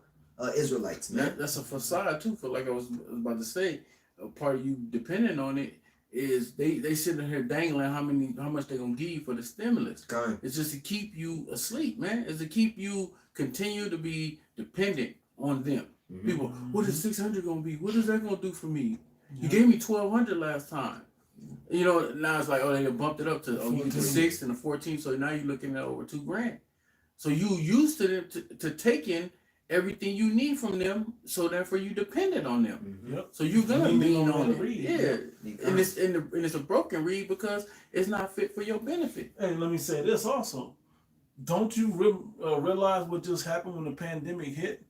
Israelites, man. That's a facade too. For like I was about to say, a part of you depending on it is they sitting here dangling how much they gonna give you for the stimulus. Kind. It's just to keep you asleep, man. It's to keep you continue to be dependent on them. People, what is 600 gonna be? What is that gonna do for me? You gave me 1,200 last time. You know, now it's like, oh, they bumped it up to you get the 6 and the 14, so now you're looking at over $2,000. So you used to them to taking everything you need from them, so therefore you dependent on them. Yep. So you're gonna Leaning lean on on that it. reed. Yeah. And it's a broken reed because it's not fit for your benefit. Hey, let me say this also. Don't you realize what just happened when the pandemic hit?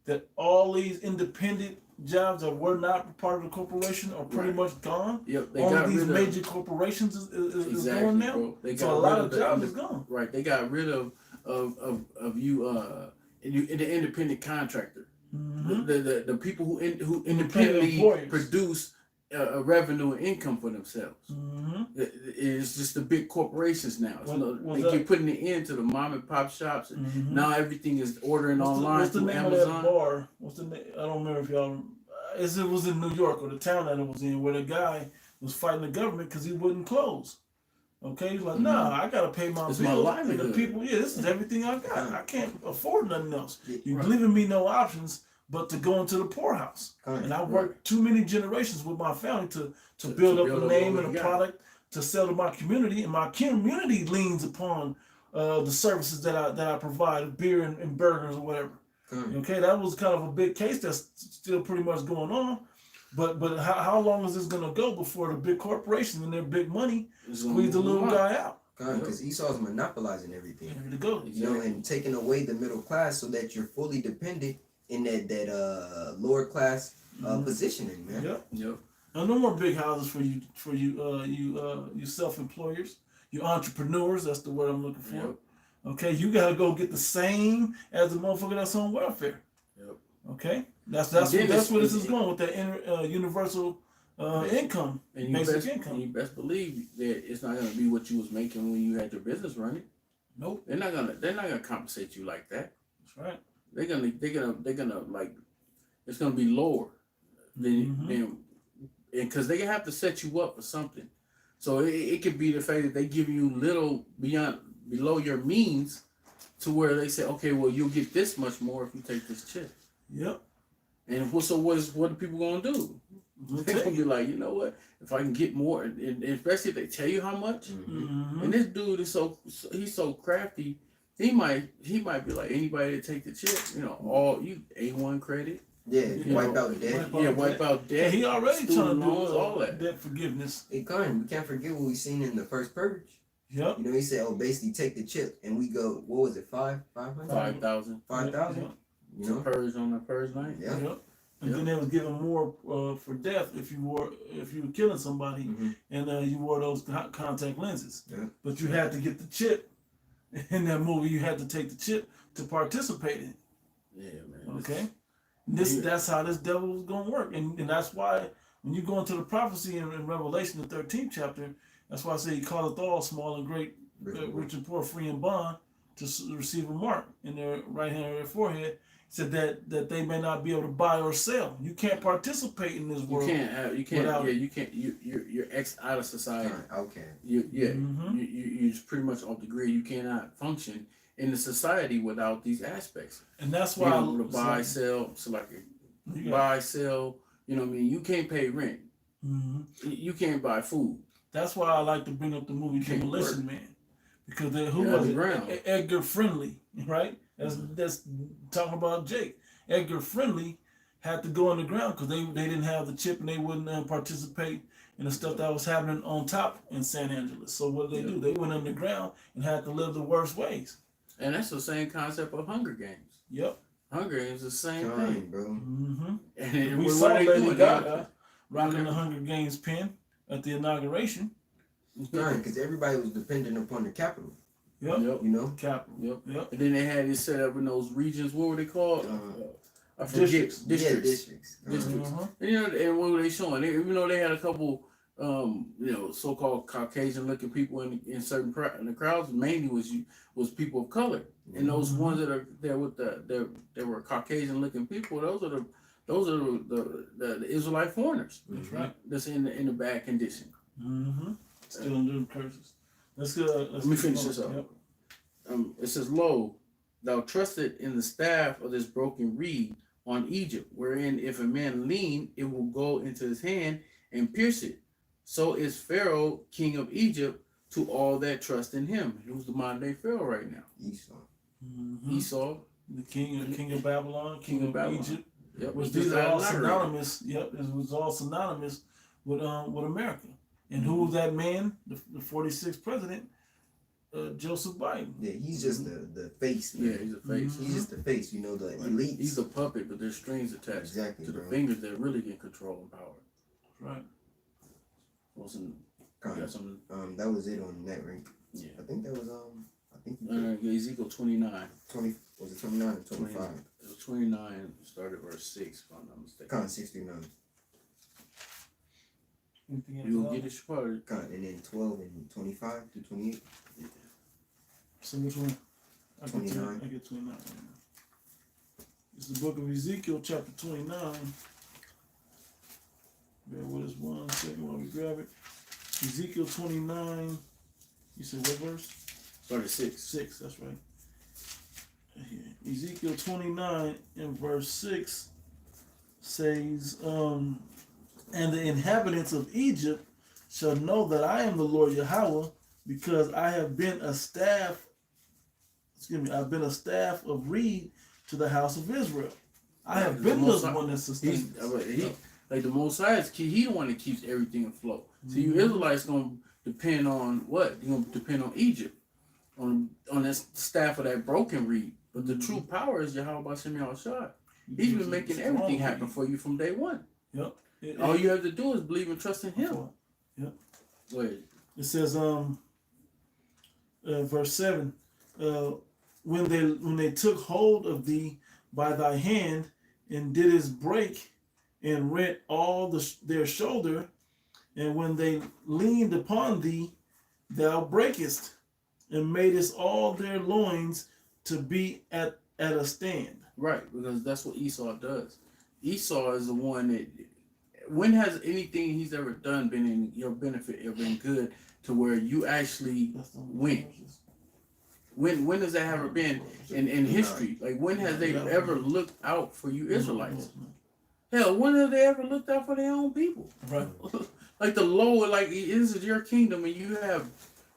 That all these independent jobs that were not part of the corporation are pretty much gone. Yep, they All got of these rid of major corporations is exactly, going now. bro. They So got a lot rid of the jobs is gone. Right, they got rid of you the independent contractor, the people who independently employers. produce a revenue and income for themselves. It's just the big corporations now. They keep putting it into the mom and pop shops, and now everything is ordering online What's the through name Amazon. of that bar? What's the name? I don't remember if y'all. It was in New York or the town that it was in, where the guy was fighting the government because he wouldn't close. Okay, he's like, nah, I gotta pay my It's bills. my And livelihood. the people, this is everything I got. I can't afford nothing else. You're Right. giving me no options but to go into the poorhouse. Right. And I worked too many generations with my family to build up a name what and we a got. product to sell to my community, and my community leans upon the services that I provide, beer and burgers or whatever. Okay, that was kind of a big case that's still pretty much going on. But how long is this gonna go before the big corporation and their big money squeeze the little guy out? Because Esau's monopolizing everything. Ready to go. You know, and taking away the middle class so that you're fully dependent in that lower class positioning, man. Yep. Yep. Now, no more big houses for you self-employers, you entrepreneurs. That's the word I'm looking for. Yep. Okay, you gotta go get the same as the motherfucker that's on welfare. Yep. Okay, that's And then where this it's- is going with that universal income, And you basic best, income. and you best believe that it's not gonna be what you was making when you had your business running. Nope, They're not gonna compensate you like that. that's right. They're gonna like it's gonna be lower than because they have to set you up for something. So it could be the fact that they give you little below your means to where they say, okay, well you'll get this much more if you take this chip. Yep. And what are people gonna do? They're gonna be like, you know what? If I can get more, and especially if they tell you how much. And this dude is he's so crafty. He might be like anybody that take the chip, all you A1 credit. Yeah, wipe know, out debt. Wipe out debt. He already trying student to do loans, all that. debt forgiveness. Hey, Karen, we can't forget what we seen in the first purge. Yep. You know, he said, "Oh, basically take the chip," and we go, "What was it? 500? 5,000. 5,000? Yep. You know? Purge on the purge night. Yeah. Yep. And Yep. then they was giving more for death if you were killing somebody and you wore those contact lenses. Yeah. But you had to get the chip in that movie. You had to take the chip to participate in it. Yeah, man. Okay, that's how this devil was gonna work, and that's why when you go into the prophecy in Revelation, the 13th chapter, that's why I say he calleth all small and great, rich and poor, free and bond, to receive a mark in their right hand or their forehead. He said that they may not be able to buy or sell. You can't participate in this world. You're ex out of society. Okay. You're just pretty much off the grid. You cannot function in the society without these aspects. And that's why Being able to buy, sell, buy, sell. You know what I mean? You can't pay rent. You can't buy food. That's why I like to bring up the movie Can't Demolition work. Man, because who Yeah, was the it? ground. Edgar Friendly, right? That's talking about Jake. Edgar Friendly had to go underground because they didn't have the chip and they wouldn't participate in the stuff that was happening on top in San Angeles. So what did they do? They went underground and had to live the worst ways. And that's the same concept of Hunger Games. Yep. Hunger Games is the same Time, thing. bro. And We what saw they Lady doing? Gaga rocking the Hunger Games pin at the inauguration. Time, because everybody was dependent upon the capital. Yep. Yep. You know? Capital. And then they had it set up in those regions. What were they called? I forget. Districts. Yeah, districts. Districts. Uh-huh. And, and what were they showing? Even though they had a couple, so-called Caucasian-looking people in certain in the crowds, mainly was people of color. And those ones that are there with there were Caucasian-looking people. Those are the Israelite foreigners. That's right. That's in the bad condition. Still under the curses. Let's go. Let me finish this up. Yep. It says, "Lo, thou trusted in the staff of this broken reed on Egypt, wherein if a man lean, it will go into his hand and pierce it. So is Pharaoh, king of Egypt, to all that trust in him." Who's the modern day Pharaoh right now? Esau, The king of Babylon, king of Babylon. Egypt. Yep. Which Just these are all out of lottery. synonymous. Yep, it was all synonymous with America. And who was that man? The 46th president, Joseph Biden. Yeah, he's just the face, man. Yeah, he's a face. He's just the face, you know, the elites. He's a puppet, but there's strings attached Exactly, to the bro. fingers that really get control and power. Right. Wilson, Kind you got of. something? That was it on that rank. Yeah. I think that was I think he did Ezekiel 29. 20 was it 29 or 25? It was 29, started verse 6, if I'm not mistaken. Kind of 69. Anything else? You gonna get it part? Kind of, and then 12 and 25 to 28. So which one? I get 29. I get 29. It's the book of Ezekiel, chapter 29. Bear with us 1 second while we grab it. Ezekiel 29. You said what verse? Started 6. 6, that's right. Here. Ezekiel 29 and verse 6 says, and the inhabitants of Egypt shall know that I am the Lord Yahweh, because I have been a staff, I've been a staff of reed to the house of Israel. I have been the one that sustains. Like the Most High is he the one that keeps everything afloat. So you Israelites gonna depend on what? You're gonna depend on Egypt, on that staff of that broken reed. But the true power is Yahweh B'Shem Yahushua. He's been making everything happen for you from day one. Yep. All you have to do is believe and trust in Him. Yep. Go ahead. It says, verse 7, when they took hold of thee by thy hand and didst break and rent all their shoulder, and when they leaned upon thee, thou breakest, and madest all their loins to be at a stand. Right, because that's what Esau does. Esau is the one that, when has anything he's ever done been in your benefit or been good to where you actually win? When has that ever been in history? Like, when has they ever looked out for you Israelites? Hell, when have they ever looked out for their own people? Right. Like the lower, like, this is your kingdom, and you have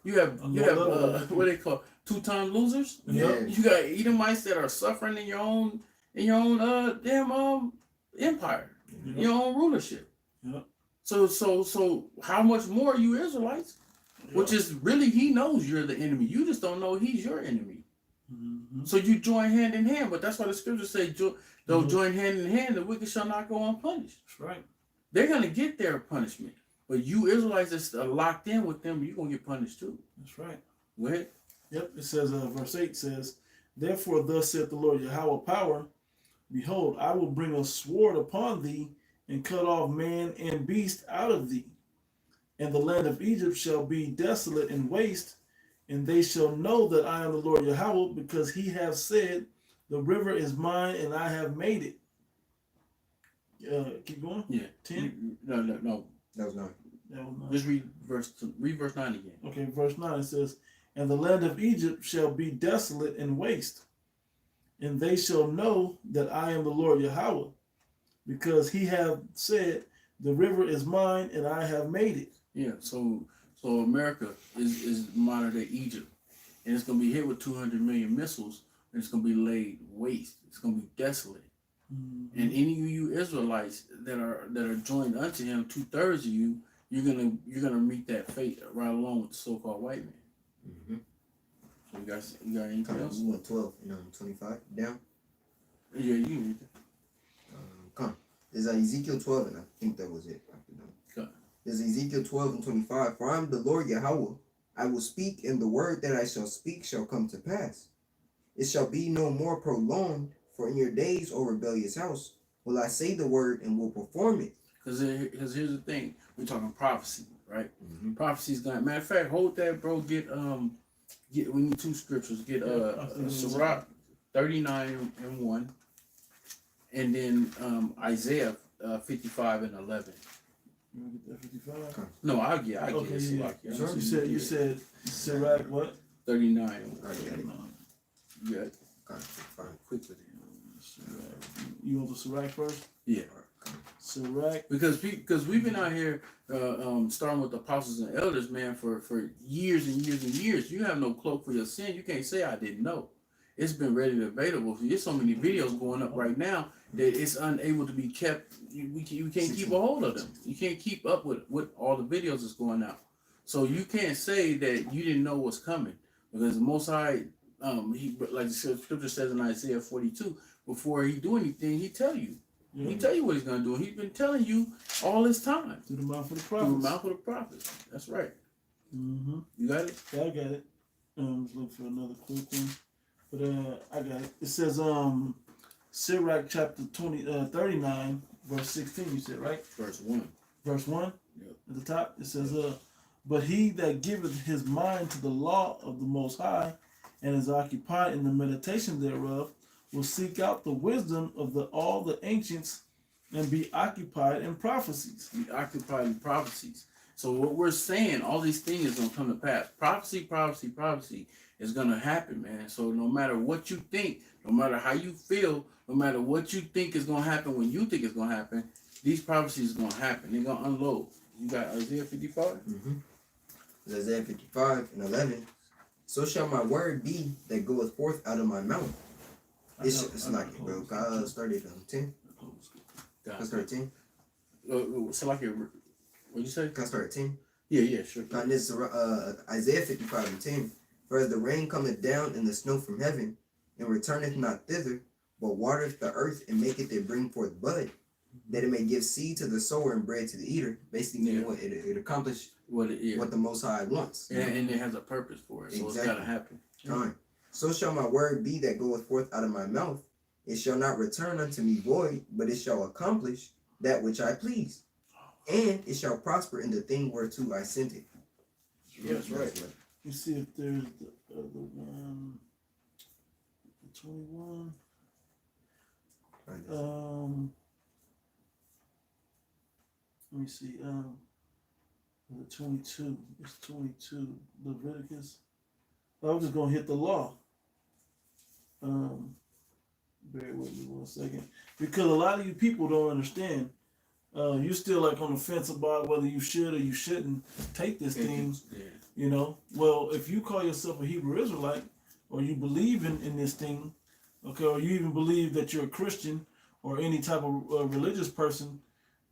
what they call 2-time losers. Yeah. You got Edomites that are suffering in your own damn empire, Yep. your own rulership. Yep. So how much more you Israelites? Yep. Which is really, he knows you're the enemy. You just don't know he's your enemy. Mhm. So you join hand in hand. But that's why the scriptures say, they'll Mhm. join hand in hand. The wicked shall not go unpunished. That's right. They're gonna get their punishment. But you Israelites that's locked in with them, you're gonna get punished too. That's right. Go ahead. Yep. It says, verse 8 says, therefore thus saith the Lord Yahweh power, behold, I will bring a sword upon thee, and cut off man and beast out of thee. And the land of Egypt shall be desolate and waste, and they shall know that I am the Lord Yahweh, because he hath said, the river is mine, and I have made it. Keep going. Yeah. 10. No. That was 9. That was 9. Just read verse 9 again. Okay, verse 9 it says, and the land of Egypt shall be desolate and waste, and they shall know that I am the Lord Yahweh, because he hath said, the river is mine, and I have made it. Yeah. So America is modern day Egypt, and it's gonna be hit with 200 million missiles, and it's gonna be laid waste. It's gonna be desolate. Mm-hmm. And any of you Israelites that are joined unto him, 2/3 of you, you're gonna meet that fate right along with the so-called white man. Mm-hmm. So you got anything else? 12 and 25 down. Yeah, you can read that. Come. There's Ezekiel 12, and I think that was it. Go. There's Ezekiel 12 and 25. For I am the Lord Yahweh. I will speak, and the word that I shall speak shall come to pass. It shall be no more prolonged, for in your days, O rebellious house, will I say the word and will perform it. Because here's the thing, we're talking prophecy, right? Mm-hmm. Prophecy's gonna, matter of fact, hold that, bro. Get we need 2 scriptures. Get Sirach 39 and 1, and then Isaiah 55 and 11. You want to get that 55? No, I get Okay, it. yeah. Sirach, You said Sirach what? 39. I got it. You got it. Fine. Quick with it. You want the Sirach first? Yeah. Sirach. Because we've been out here starting with the apostles and elders, man, for years and years and years. You have no cloak for your sin. You can't say I didn't know. It's been readily available. There's so many videos going up right now that it's unable to be kept. You can't keep a hold of them. You can't keep up with all the videos that's going out. So you can't say that you didn't know what's coming, because the Most High, he, like the scripture says in Isaiah 42, before he do anything, he tell you. Yeah. He tell you what he's gonna do. He's been telling you all this time. Through the mouth of the Through prophets. the mouth of the prophets. That's right. Mm-hmm. You got it? Yeah, I got it. Let's look for another quick one. But I got it. It says Sirach chapter 39, verse 16, you said, right? Verse 1. Verse 1? Yep. At the top, it says, but he that giveth his mind to the law of the Most High, and is occupied in the meditation thereof, will seek out the wisdom of all the ancients, and be occupied in prophecies. Be occupied in prophecies. So what we're saying, all these things is gonna come to pass. Prophecy is gonna happen, man. So no matter what you think, no matter how you feel, no matter what you think is gonna happen when you think it's gonna happen, these prophecies are gonna happen. They're gonna unload. You got Isaiah 55? Mm-hmm. Isaiah 55 and 11. So shall my word be that goeth forth out of my mouth. It's like it, bro. God started on 10. Got I started 10. So like what'd you say? I started 10. Yeah, sure. Now this Isaiah 55 and 10. For as the rain cometh down and the snow from heaven, and returneth not thither, but watereth the earth and maketh it bring forth bud, that it may give seed to the sower and bread to the eater. Basically, Yeah. what it accomplished What it is. what the Most High wants. And it has a purpose for it. So it's gotta happen. Time. So shall my word be that goeth forth out of my mouth. It shall not return unto me void, but it shall accomplish that which I please, and it shall prosper in the thing whereto I sent it. Yes, right. Let me see if there's the other one. The 21. Let me see. The 22. It's 22. Leviticus. I'm just gonna hit the law. Bear with me 1 second, because a lot of you people don't understand. You still like on the fence about whether you should or you shouldn't take this thing. You know, well, if you call yourself a Hebrew Israelite, or you believe in this thing, okay, or you even believe that you're a Christian or any type of religious person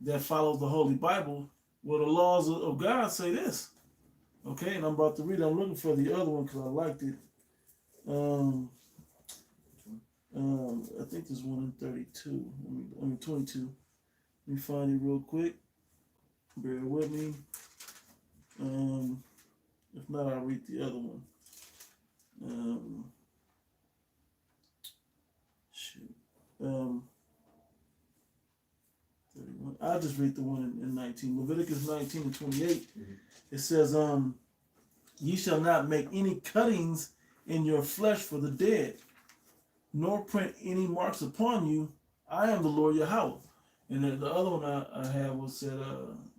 that follows the Holy Bible, well, the laws of God say this, okay, and I'm about to read it. I'm looking for the other one because I liked it. I think there's one in 32. I mean 22. Let me find it real quick. Bear with me. If not, I'll read the other one. Shoot. 31. I'll just read the one in 19. Leviticus 19 and 28. It says, ye shall not make any cuttings in your flesh for the dead, nor print any marks upon you. I am the Lord Yahweh. And then the other one I had was said,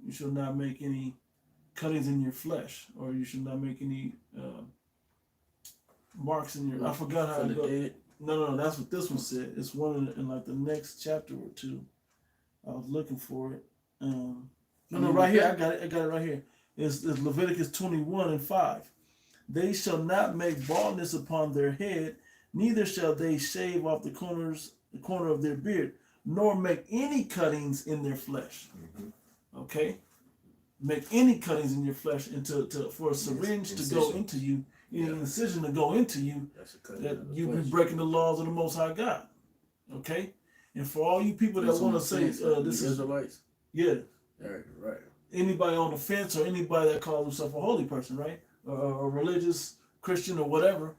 you shall not make any cuttings in your flesh, or you should not make any marks in your. I forgot how it goes. No, that's what this one said. It's one in like the next chapter or two. I was looking for it. No, right here. I got it right here. It's Leviticus 21 and 5. They shall not make baldness upon their head, neither shall they shave off the corner of their beard, nor make any cuttings in their flesh. Okay? Make any cuttings in your flesh for a syringe to go into you, any incision to go into you, that you be breaking the laws of the Most High God. Okay? And for all you people that want to say this is Israelites. Yeah. Right. Anybody on the fence or anybody that calls himself a holy person, right? Or a religious Christian or whatever,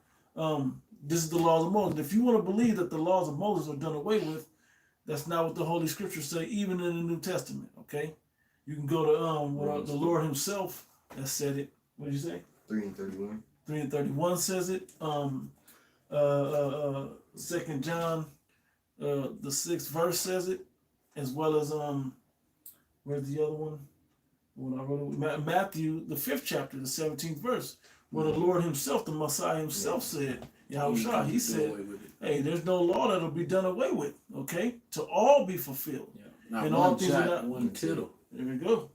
this is the laws of Moses. If you want to believe that the laws of Moses are done away with, that's not what the Holy Scriptures say, even in the New Testament, okay? You can go to the Lord himself that said it. What did you say? 3 and 31. 3 and 31 says it. 2 John, the 6th verse says it, as well as where's the other one? When I wrote it, Matthew, the 5th chapter, the 17th verse, where the Lord himself, the Messiah himself said, Yahushua, he said, hey, there's no law that'll be done away with, okay? To all be fulfilled. Not and one all things jot, are not one tittle. There we go.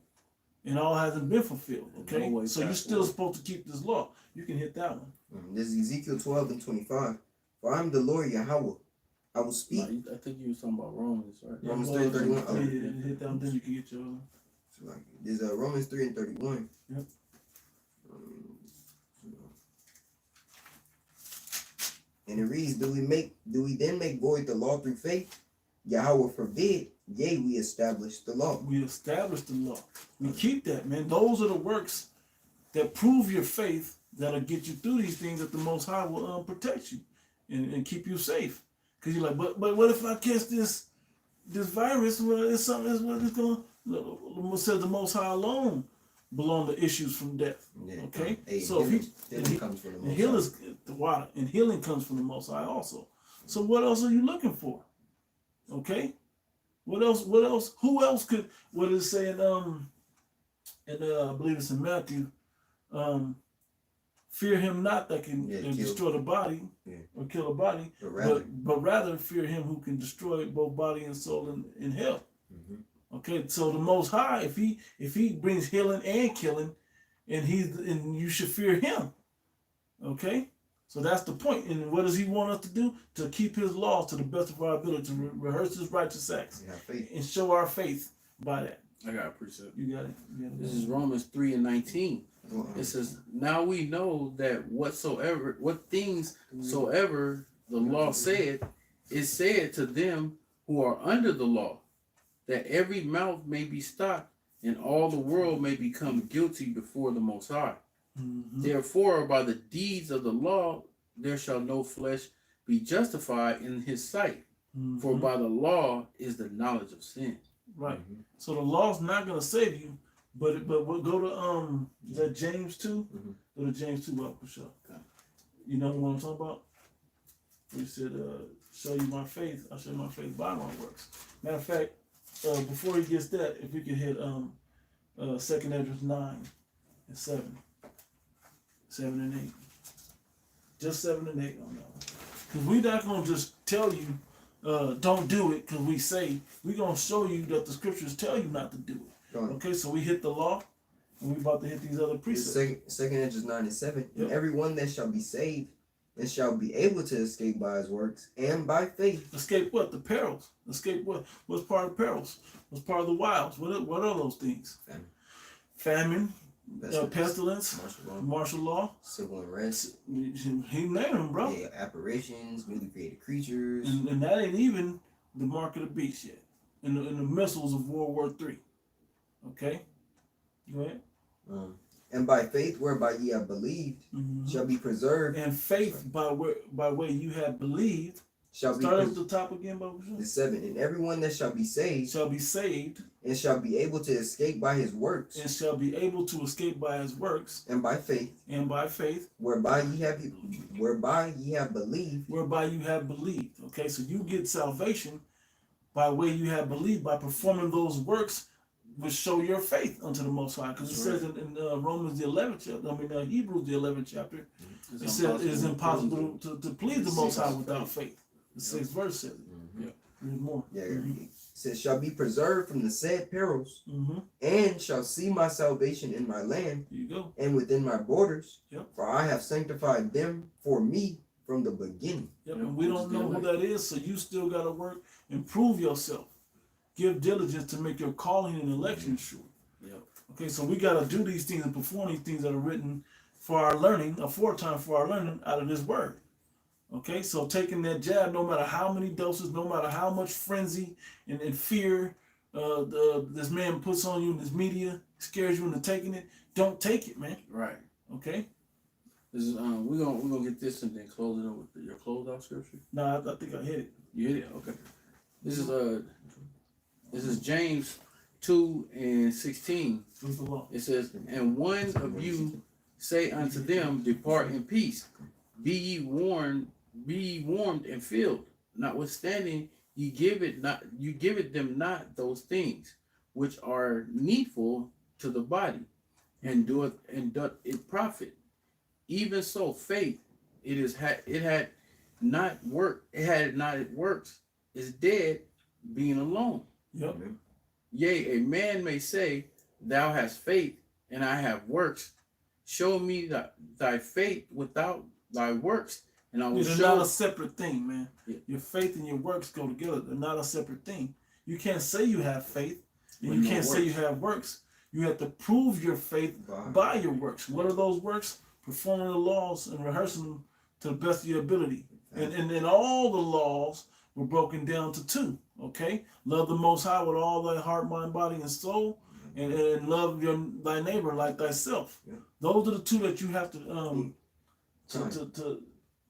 And all hasn't been fulfilled, okay? No way So you're still supposed to keep this law. You can hit that one. This is Ezekiel 12 and 25. For I am the Lord Yahweh. I will speak. I think you were talking about Romans, right? Romans 3 and 31. Yeah, hit that one, then you can get your other. So like, there's Romans 3 and 31. Yep. And it reads, do we then make void the law through faith? Yahweh forbid, yea, we establish the law. We establish the law. We keep that, man. Those are the works that prove your faith, that'll get you through these things, that the Most High will protect you and keep you safe. Because you're like, but what if I catch this virus? Well, it's something that's what it's going to, says the Most High alone belong to issues from death. Yeah. Okay? Hey, So healing comes from the and Most healing High. is the water, and healing comes from the Most High also. So what else are you looking for? Okay? What else? Who else could? What is it saying? I believe it's in Matthew. Fear him not that can destroy the body or kill the body, but rather fear him who can destroy both body and soul in hell. Okay, so the Most High, if he brings healing and killing, and you should fear him. Okay, so that's the point. And what does he want us to do? To keep his laws to the best of our ability, to rehearse his righteous acts, and show our faith by that. I got a precept. You got it. This is Romans 3 and 19. It says, now we know that what things soever the law said, is said to them who are under the law, that every mouth may be stopped, and all the world may become guilty before the Most High. Therefore, by the deeds of the law, there shall no flesh be justified in his sight. For by the law is the knowledge of sin. Right. Mhm. So the law's not gonna save you, but we'll go to is that James 2? Mhm. Go to James 2 up for sure. Okay. You know what I'm talking about? He said, show you my faith, I'll show you my faith by my works. Matter of fact, before he gets that, if we could hit 2nd Ezra 9 and 7. 7 and 8. Just 7 and 8 on that one. Because we're not gonna just tell you don't do it because we say we're gonna show you that the scriptures tell you not to do it. Go on. Okay, so we hit the law and we about to hit these other precepts. Second Ezra 9 and 7. Yep. And everyone that shall be saved and shall be able to escape by his works and by faith. Escape what? The perils. Escape what? What's part of perils? What's part of the wiles? What are those things? Famine, pestilence, martial law. Civil unrest. He named them, bro. Yeah, apparitions, newly created creatures. And that ain't even the mark of the beast yet. And the missiles of World War III. Okay? Go ahead. And by faith whereby ye have believed Mhm. shall be preserved. And faith by way you have believed. Shall be Start at the top again, Baba. the 7. And everyone that shall be saved Shall be saved and shall be able to escape by his works and shall be able to escape by his works and by faith and by faith whereby ye have believed. whereby you have believed. Okay, so you get salvation by way you have believed by performing those works which show your faith unto the Most High. Because it says in Romans the 11th chapter, Hebrews the 11th chapter, it says it is impossible to please the Most High without faith. The 6th verse says it. Yeah. Read more. Yeah, it says, shall be preserved from the said perils, Mm-hmm. and shall see my salvation in my land Here you go. and within my borders. Yep. For I have sanctified them for me from the beginning. Yep. Yeah, And we don't know who that is, so you still got to work and prove yourself. Give diligence to make your calling and election sure. Yep. Okay, so we got to do these things and perform these things that are written for our learning, aforetime for our learning out of this word. Okay, so taking that jab, no matter how many doses, no matter how much frenzy and fear this man puts on you in this media, scares you into taking it, don't take it, man. Right. Okay? This is we're gonna get this and then close it up with your closeout scripture. No, I think I hit it. You hit it? Okay. This is James 2:16. What's the law? It says, and one of you say unto them, depart in peace, be ye warmed and filled. Notwithstanding, you give it them not those things which are needful to the body, and doth it profit. Even so, faith it had not it works, is dead, being alone. Yep. Yea, a man may say, thou hast faith, and I have works. Show me thy faith without thy works, and I will They're show. not a separate thing, man. Yeah. Your faith and your works go together. They're not a separate thing. You can't say you have faith, and When you no can't say you works. have works. You have to prove your faith by your works. What are those works? Performing the laws and rehearsing them to the best of your ability. And then all the laws were broken down to 2. Okay, love the Most High with all thy heart, mind, body, and soul, and love thy neighbor like thyself. Yeah. Those are the 2 that you have to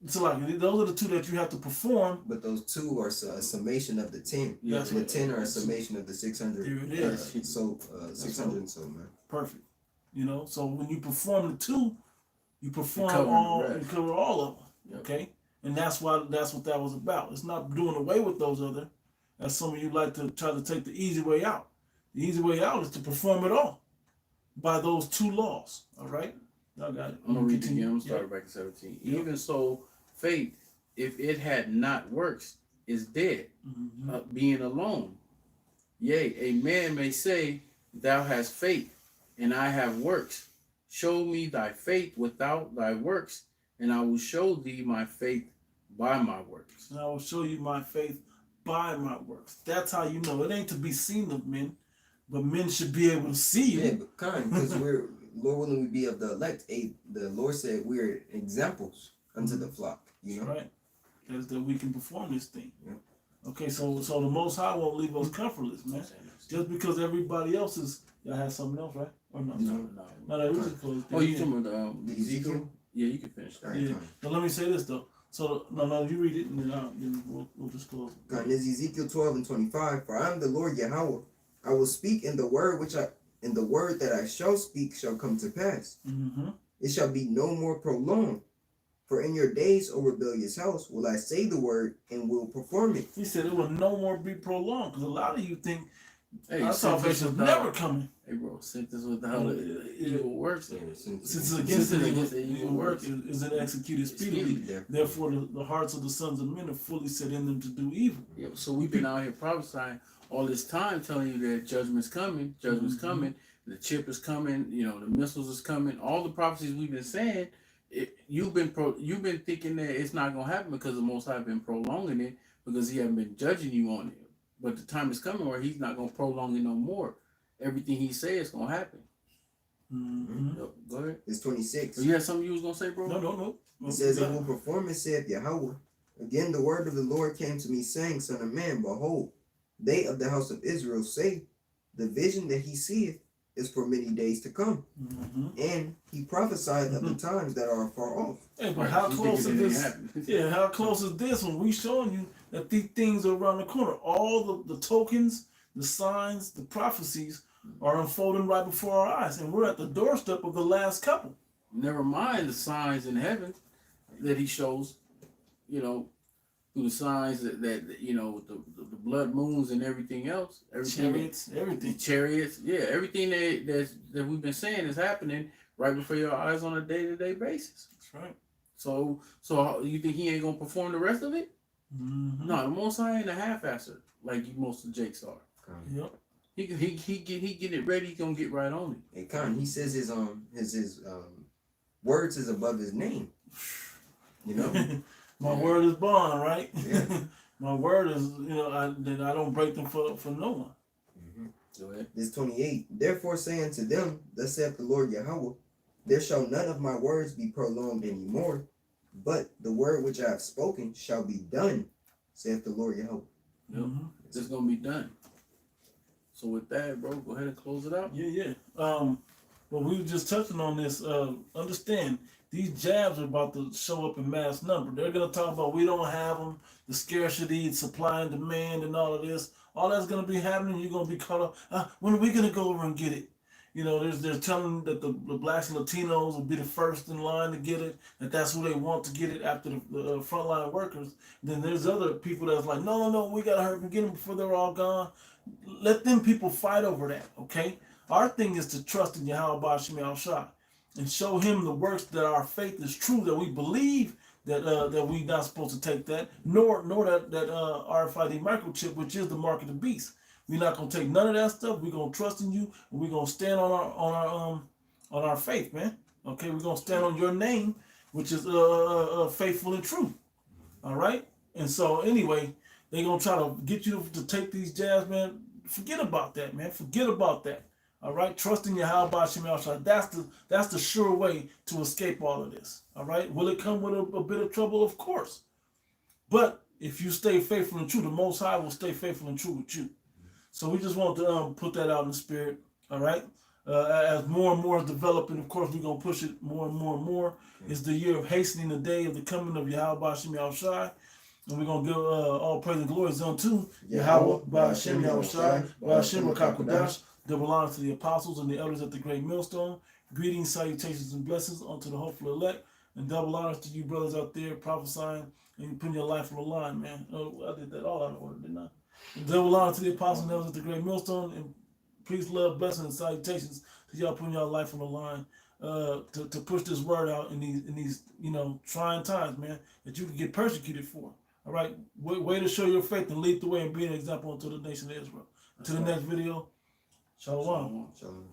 so like those are the 2 that you have to perform. But those 2 are a summation of the 10. Yeah. And the 10 are a summation of the 600. There it is. 600 and so, man. Perfect. You know, so when you perform the 2, you perform cover the all, rest. you cover all of them. Yep. Okay, and that's what that was about. It's not doing away with those other, as some of you like to try to take the easy way out. The easy way out is to perform it all by those 2 laws. All right, I got it. I'm gonna read it Continue. again. I'm gonna start back at 17. Yep. Even so, faith, if it had not works, is dead, Mhm. being alone. Yea, a man may say, thou hast faith, and I have works. Show me thy faith without thy works, and I will show thee my faith by my works. And I will show you my faith by my works. That's how you know. It ain't to be seen of men, but men should be able to see you. Yeah, but because we're, Lord willing, we be of the elect. The Lord said we're examples unto the flock. You know? Right? That we can perform this thing. Yeah. Okay, so the Most High won't leave us comfortless, man. Just because everybody else is, y'all have something else, right? Or no? No. No, that we just closed. Oh, you talking about The Ezekiel? Ezekiel? Yeah, you can finish. All right, Yeah. fine. Now let me say this though. So no, you read it and then we'll just close. God, this is Ezekiel 12 and 25. For I am the Lord Yahweh, I will speak, and the word that I shall speak shall come to pass. Mm-hmm. It shall be no more prolonged. For in your days, O rebellious house, will I say the word and will perform it. He said it will no more be prolonged, because a lot of you think Hey, our salvation is never coming. Hey, bro, sentence without evil works. Since it's against the evil work, is it executed speedily? Speedily. Therefore, the hearts of the sons of men are fully set in them to do evil. Yeah, so we've been out here prophesying all this time, telling you that judgment's coming, coming, the chip is coming, you know, the missiles is coming. All the prophecies we've been saying, you've been thinking that it's not gonna happen because the Most High been prolonging it because He haven't been judging you on it. But the time is coming where He's not gonna prolong it no more. Everything He says is gonna happen. Mm-hmm. Yep, go ahead. It's 26. You had something you was gonna say, bro? No. It says, it will perform it, saith Yahweh. Again, the word of the Lord came to me, saying, Son of man, behold, they of the house of Israel say, the vision that he seeth is for many days to come. Mm-hmm. And he prophesied of the times that are far off. Hey, but Right, how you close is thinking it ain't this? happening. Yeah, how close is this when we showing you that these things are around the corner? All the tokens, the signs, the prophecies are unfolding right before our eyes, and we're at the doorstep of the last couple. Never mind the signs in heaven that He shows, you know, through the signs that you know, the blood moons and everything else, Chariots, everything. chariots, yeah, everything that we've been saying is happening right before your eyes on a day-to-day basis. That's right. So you think He ain't gonna perform the rest of it? Mm-hmm. No, the Most High ain't a half-asser like most of Jake's are. Yep. He get it ready. He gonna get right on it. And Khan, he says his words is above his name. You know? My word is bond, right? Yeah. My word is, you know, that I don't break them for no one. Go ahead. This 28. Therefore say unto them, thus saith the Lord Yahweh, there shall none of my words be prolonged any more, but the word which I have spoken shall be done, saith the Lord Yahweh. Yep. Mm-hmm. It's gonna be done. So with that, bro, go ahead and close it out. Yeah. Well, we were just touching on this. Understand, these jabs are about to show up in mass number. They're gonna talk about we don't have them, the scarcity, supply and demand, and all of this. All that's gonna be happening. You're gonna be caught up. When are we gonna go over and get it? You know, they're telling that the blacks and Latinos will be the first in line to get it, that that's who they want to get it after the frontline workers. Then there's other people that's like, no, we gotta hurry and get them before they're all gone. Let them people fight over that, okay? Our thing is to trust in Yahweh Ba'ashem Yahushua and show Him the works that our faith is true, that we believe that we not supposed to take that, nor that RFID microchip, which is the mark of the beast. We're not gonna take none of that stuff. We're gonna trust in You, and we're gonna stand on our faith, man. Okay, we're gonna stand on Your name, which is faithful and true. All right. And so anyway, they're gonna try to get you to take these jabs, man. Forget about that, man. Forget about that. All right. Trust in Yahweh Ba'ashem Yahushua. That's the sure way to escape all of this. All right. Will it come with a bit of trouble? Of course. But if you stay faithful and true, the Most High will stay faithful and true with you. So we just want to put that out in the spirit. All right. As more and more is developing, of course, we're gonna push it more and more and more. It's the year of hastening the day of the coming of Yahweh Ba'ashem Yahushua. And we're going to give all praise and glory unto Yahweh, Ba'ashem Yahushua, Ba'ashem Rakakodash. Double honor to the apostles and the elders at the great millstone. Greetings, salutations, and blessings unto the hopeful elect. And double honors to you brothers out there prophesying and putting your life on the line, man. Oh, I did that all out of order, didn't I? And double honor to the apostles and elders at the great millstone. And peace, love, blessings, and salutations to y'all putting your life on the line. To push this word out in these trying times, man, that you can get persecuted for. All right, way to show your faith and lead the way and be an example unto the nation of Israel. Until the next video, Shalom. Shalom.